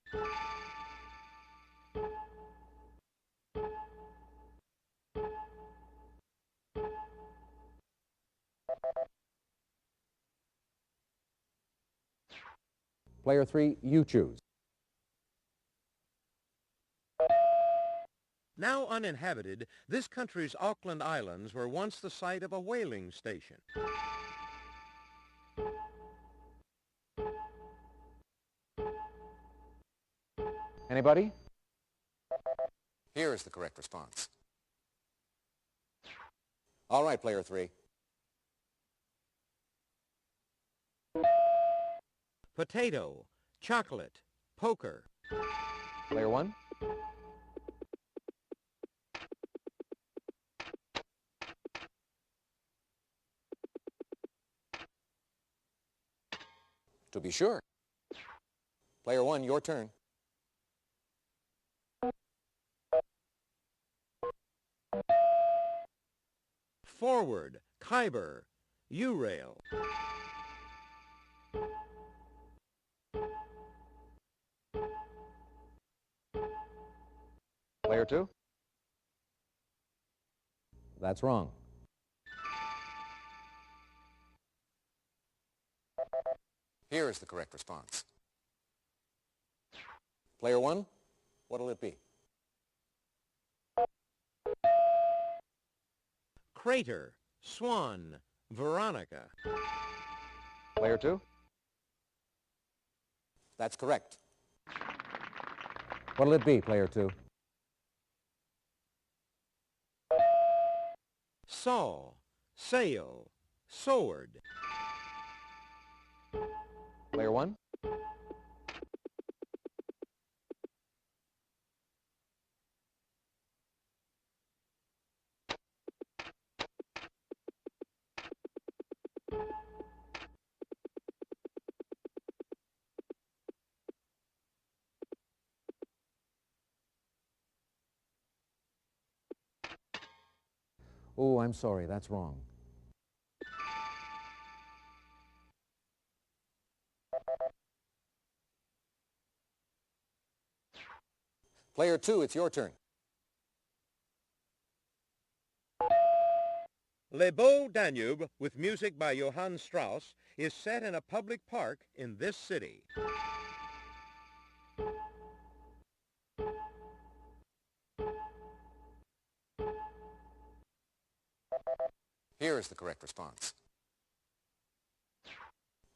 Player 3, you choose. Now uninhabited, this country's Auckland Islands were once the site of a whaling station. Anybody? Here is the correct response. All right, player 3. Potato, chocolate, poker. Player 1? To be sure. Player 1, your turn. Forward, Khyber, U-rail. Player 2? That's wrong. Here is the correct response. Player 1, what'll it be? Crater, Swan, Veronica. Player 2? That's correct. What'll it be, player 2? Saw, sail, sword. Player 1? Oh, I'm sorry, that's wrong. Player 2, it's your turn. Le Beau Danube, with music by Johann Strauss, is set in a public park in this city. Here is the correct response.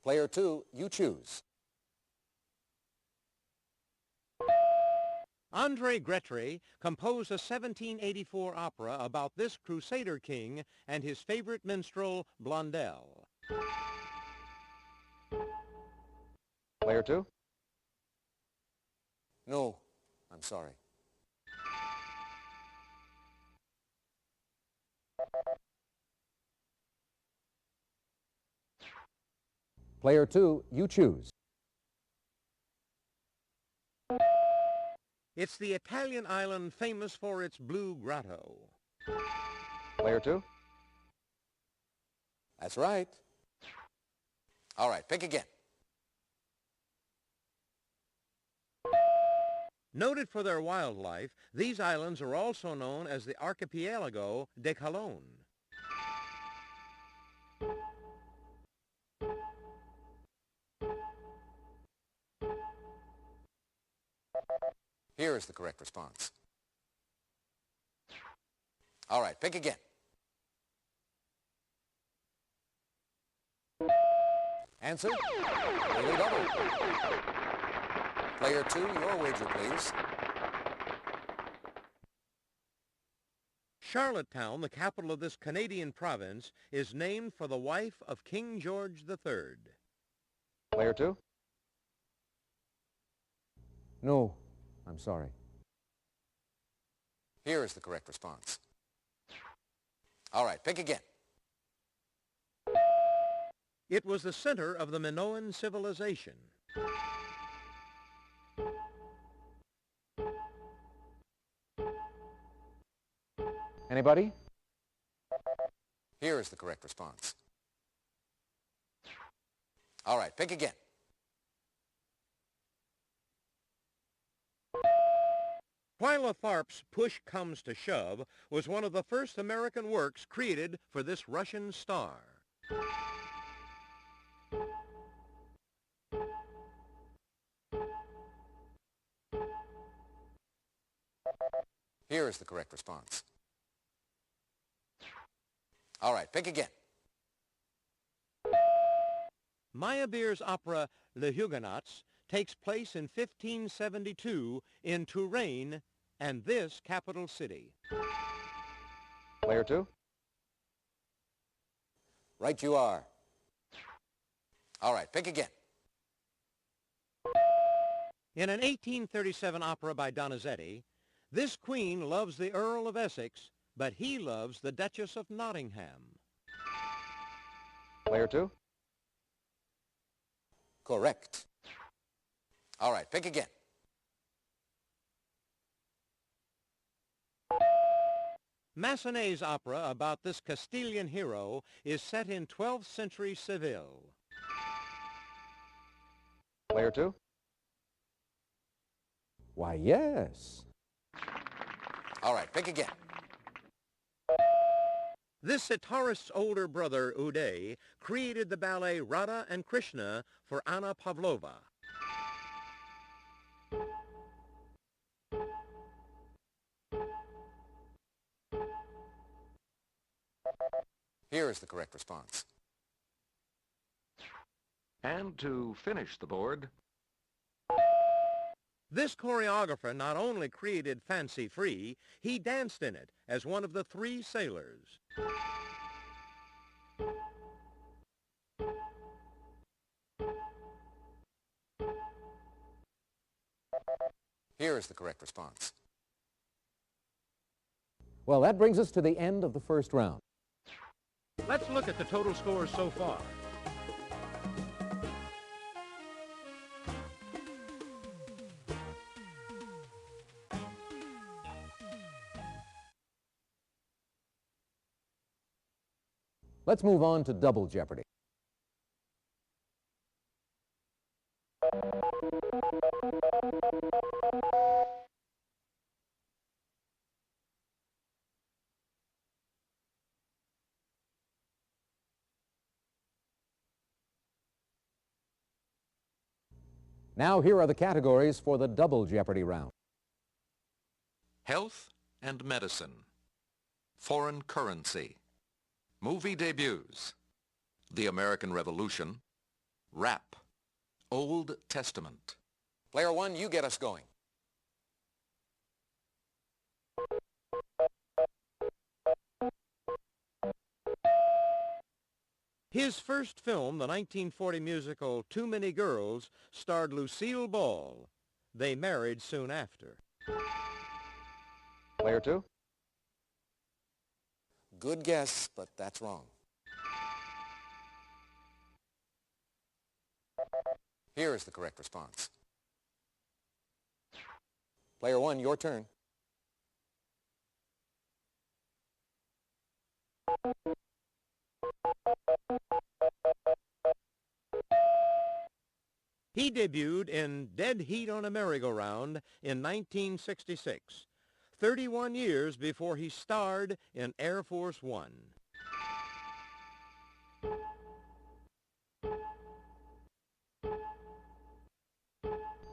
Player 2, you choose. André Gretry composed a 1784 opera about this Crusader king and his favorite minstrel, Blondel. Player 2? No, I'm sorry. Player 2, you choose. It's the Italian island famous for its blue grotto. Player 2? That's right. All right, pick again. Noted for their wildlife, these islands are also known as the Archipelago de Calonne. Here is the correct response. All right, pick again. Answer? Daily double. Player 2, your wager, please. Charlottetown, the capital of this Canadian province, is named for the wife of King George III. Player 2? No, I'm sorry. Here is the correct response. All right, pick again. It was the center of the Minoan civilization. Anybody? Here is the correct response. All right, pick again. Twyla Tharp's Push Comes to Shove was one of the first American works created for this Russian star. Here is the correct response. All right, pick again. Meyerbeer's opera Les Huguenots takes place in 1572 in Touraine and this capital city. Player 2? Right you are. All right, pick again. In an 1837 opera by Donizetti, this queen loves the Earl of Essex, but he loves the Duchess of Nottingham. Player 2? Correct. All right, pick again. Massenet's opera about this Castilian hero is set in 12th century Seville. Player 2? Why, yes. All right, pick again. This sitarist's older brother, Uday, created the ballet Radha and Krishna for Anna Pavlova. Here is the correct response. And to finish the board, This choreographer not only created Fancy Free, he danced in it as one of the 3 sailors. Here is the correct response. Well, that brings us to the end of the first round. Let's look at the total scores so far. Let's move on to Double Jeopardy. Now here are the categories for the Double Jeopardy round. health and medicine, foreign currency, movie debuts, the American Revolution, rap, Old Testament. Player 1, you get us going. His first film, the 1940 musical Too Many Girls, starred Lucille Ball. They married soon after. Player 2? Good guess, but that's wrong. Here is the correct response. Player 1, your turn. He debuted in Dead Heat on a Merry-Go-Round in 1966, 31 years before he starred in Air Force One.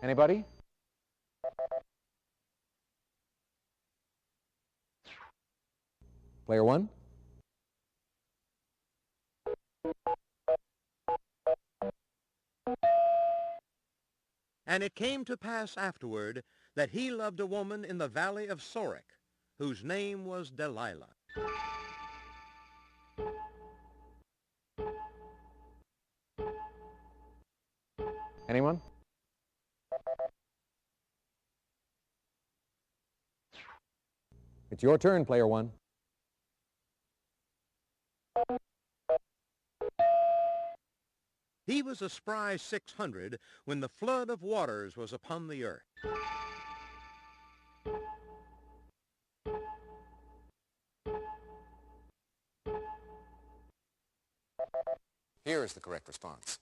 Anybody? Player 1? And it came to pass afterward that he loved a woman in the valley of Sorek, whose name was Delilah. Anyone? It's your turn, player one. He was a spry 600 when the flood of waters was upon the earth. Here is the correct response.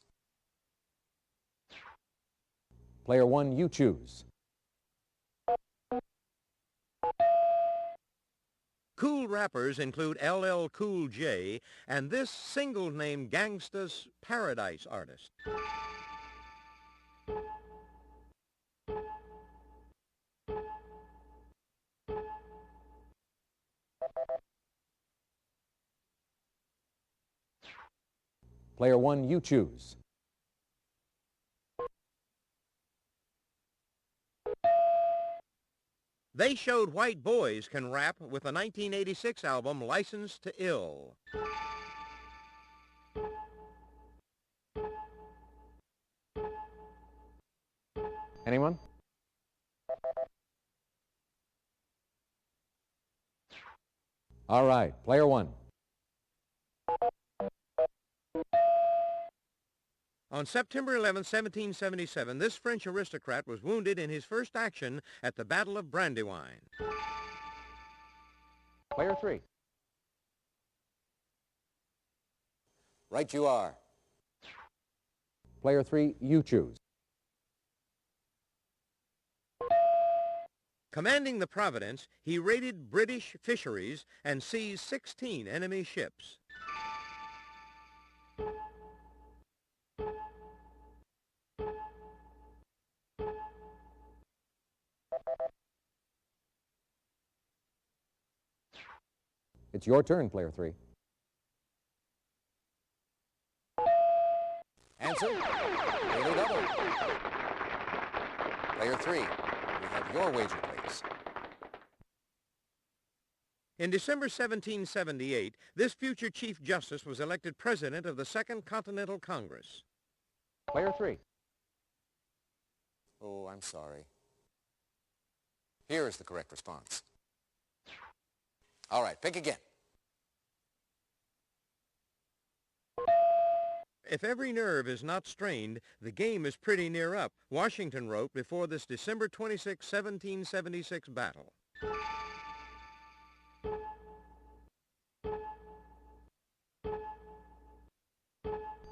Player one, you choose. Cool rappers include LL Cool J and this single-name Gangsta's Paradise artist. Player one, you choose. They showed white boys can rap with a 1986 album, License to Ill. Anyone? All right, player one. On September 11, 1777, this French aristocrat was wounded in his first action at the Battle of Brandywine. Player three. Right you are. Player three, you choose. Commanding the Providence, he raided British fisheries and seized 16 enemy ships. It's your turn, player three. Answer, Daily Double. Player three, we have your wager, please. In December 1778, this future Chief Justice was elected President of the Second Continental Congress. Player three. Oh, I'm sorry. Here is the correct response. All right, pick again. If every nerve is not strained, the game is pretty near up, Washington wrote before this December 26, 1776 battle.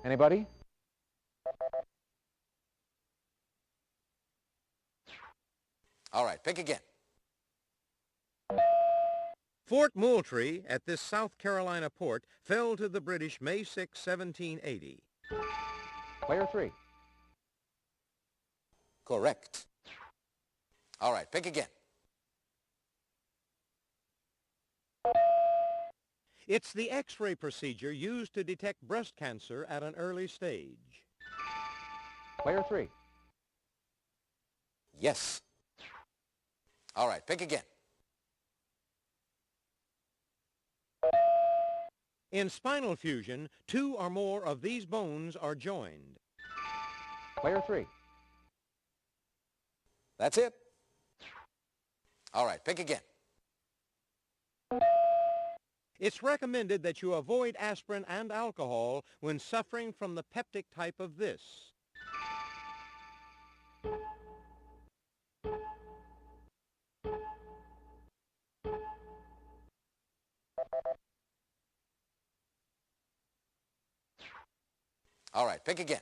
Anybody? All right, pick again. Fort Moultrie at this South Carolina port fell to the British May 6, 1780. Player three. Correct. All right, pick again. It's the X-ray procedure used to detect breast cancer at an early stage. Player three. Yes. All right, pick again. In spinal fusion, two or more of these bones are joined. Player three. That's it. All right, pick again. It's recommended that you avoid aspirin and alcohol when suffering from the peptic type of this. All right, pick again.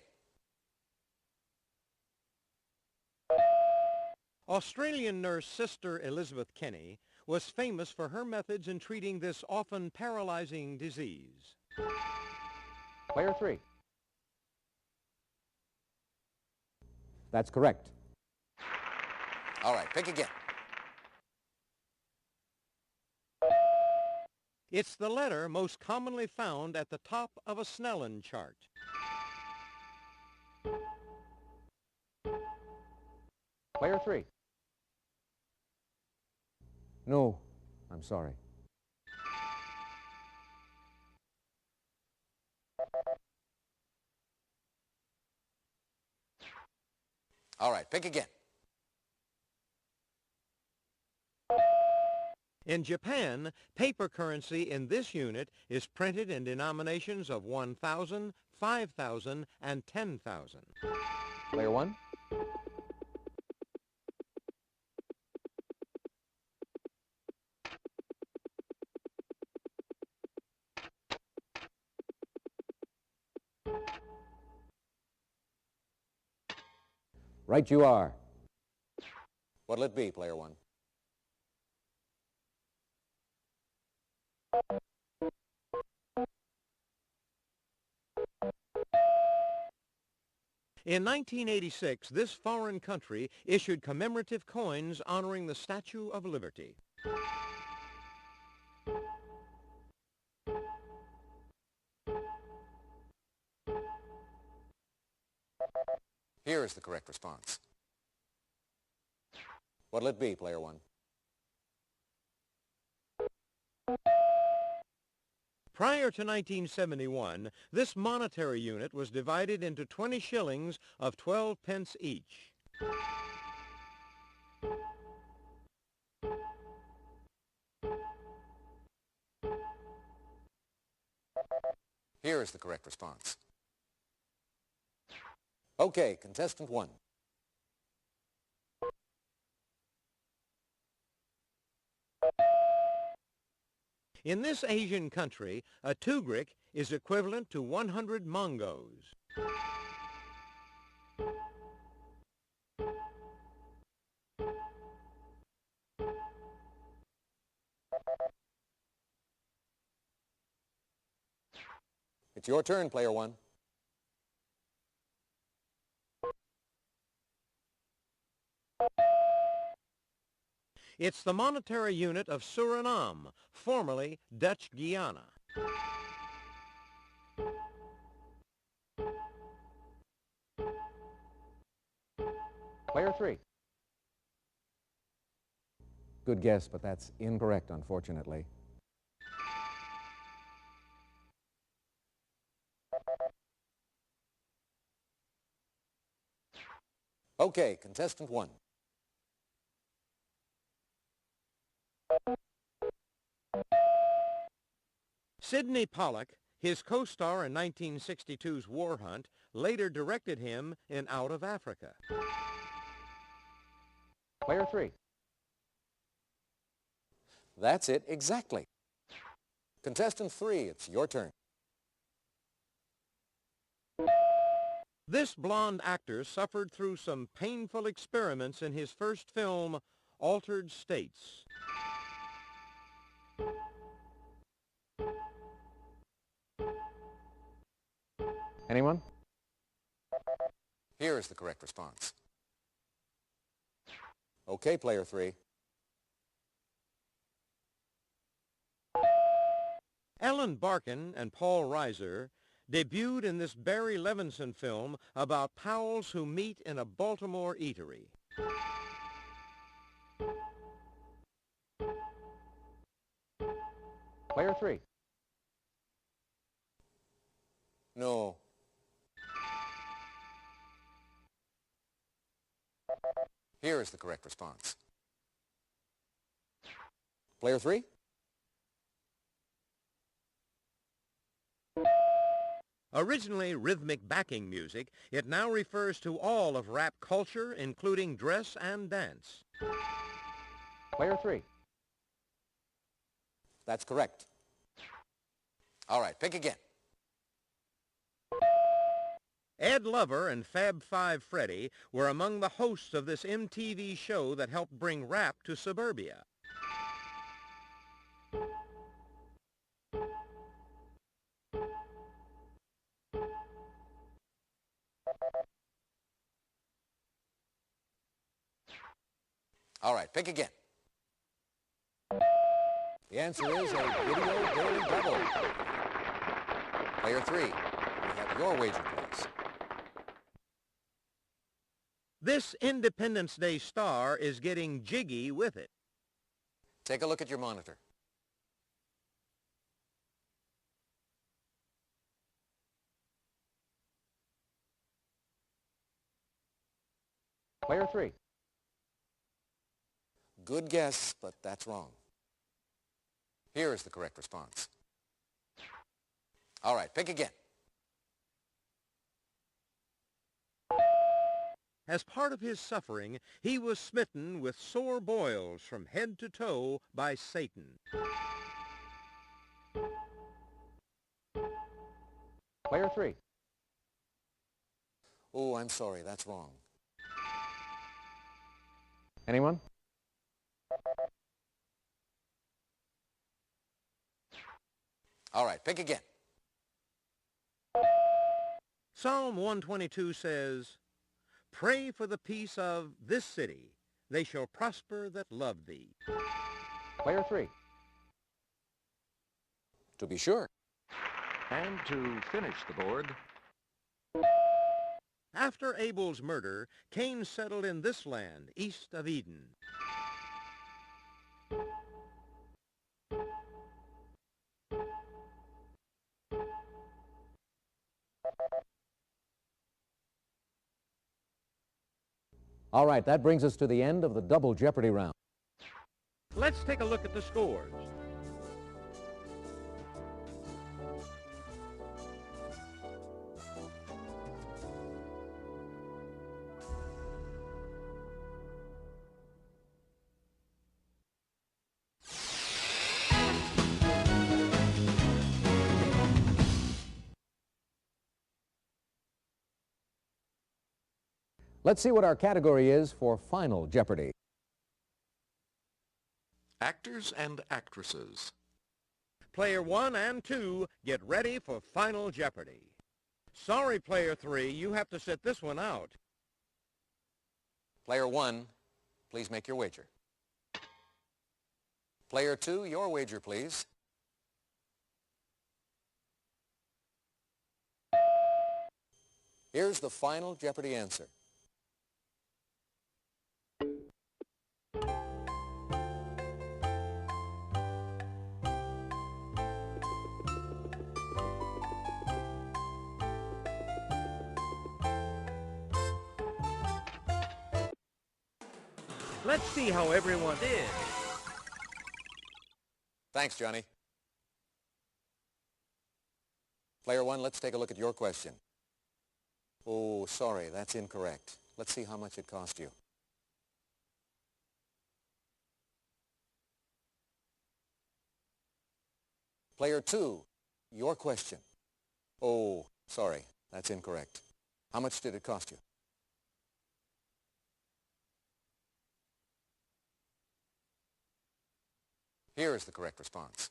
Australian nurse Sister Elizabeth Kenny was famous for her methods in treating this often paralyzing disease. Player three. That's correct. All right, pick again. It's the letter most commonly found at the top of a Snellen chart. Player three. No, I'm sorry. All right, pick again. In Japan, paper currency in this unit is printed in denominations of 1,000, 5,000, and 10,000. Player one. Right you are. What'll it be, player one? In 1986, this foreign country issued commemorative coins honoring the Statue of Liberty. Here is the correct response. What'll it be, player one? Prior to 1971, this monetary unit was divided into 20 shillings of 12 pence each. Here is the correct response. Okay, contestant one. In this Asian country, a tugrik is equivalent to 100 mongos. It's your turn, player one. It's the monetary unit of Suriname, formerly Dutch Guiana. Player three. Good guess, but that's incorrect, unfortunately. Okay, contestant one. Sidney Pollack, his co-star in 1962's War Hunt, later directed him in Out of Africa. Player three. That's it exactly. Contestant three, it's your turn. This blonde actor suffered through some painful experiments in his first film, Altered States. Anyone? Here is the correct response. Okay, player three. Ellen Barkin and Paul Reiser debuted in this Barry Levinson film about pals who meet in a Baltimore eatery. Player three. No. Here is the correct response. Player three? Originally rhythmic backing music, it now refers to all of rap culture, including dress and dance. Player three. That's correct. All right, pick again. Ed Lover and Fab Five Freddy were among the hosts of this MTV show that helped bring rap to suburbia. All right, pick again. The answer is a video daily double. Player three, we have your wager, please. This Independence Day star is getting jiggy with it. Take a look at your monitor. Player three. Good guess, but that's wrong. Here is the correct response. All right, pick again. As part of his suffering, he was smitten with sore boils from head to toe by Satan. Player 3. Oh, I'm sorry, that's wrong. Anyone? All right, pick again. Psalm 122 says, "Pray for the peace of this city. They shall prosper that love thee." Player 3. To be sure. And to finish the board, After Abel's murder, Cain settled in this land east of Eden. All right, that brings us to the end of the double Jeopardy round. Let's take a look at the scores. Let's see what our category is for Final Jeopardy. actors and actresses. Player 1 and 2, get ready for Final Jeopardy. Sorry, Player 3, you have to sit this one out. Player 1, please make your wager. Player 2, your wager, please. Here's the Final Jeopardy answer. Let's see how everyone did. Thanks, Johnny. Player 1, let's take a look at your question. Oh, sorry, that's incorrect. Let's see how much it cost you. Player 2, your question. Oh, sorry, that's incorrect. How much did it cost you? Here is the correct response.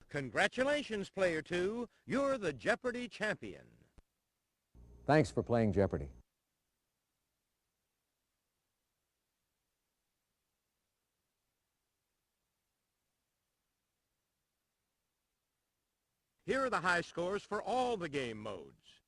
Congratulations, Player 2. You're the Jeopardy champion. Thanks for playing Jeopardy. Here are the high scores for all the game modes.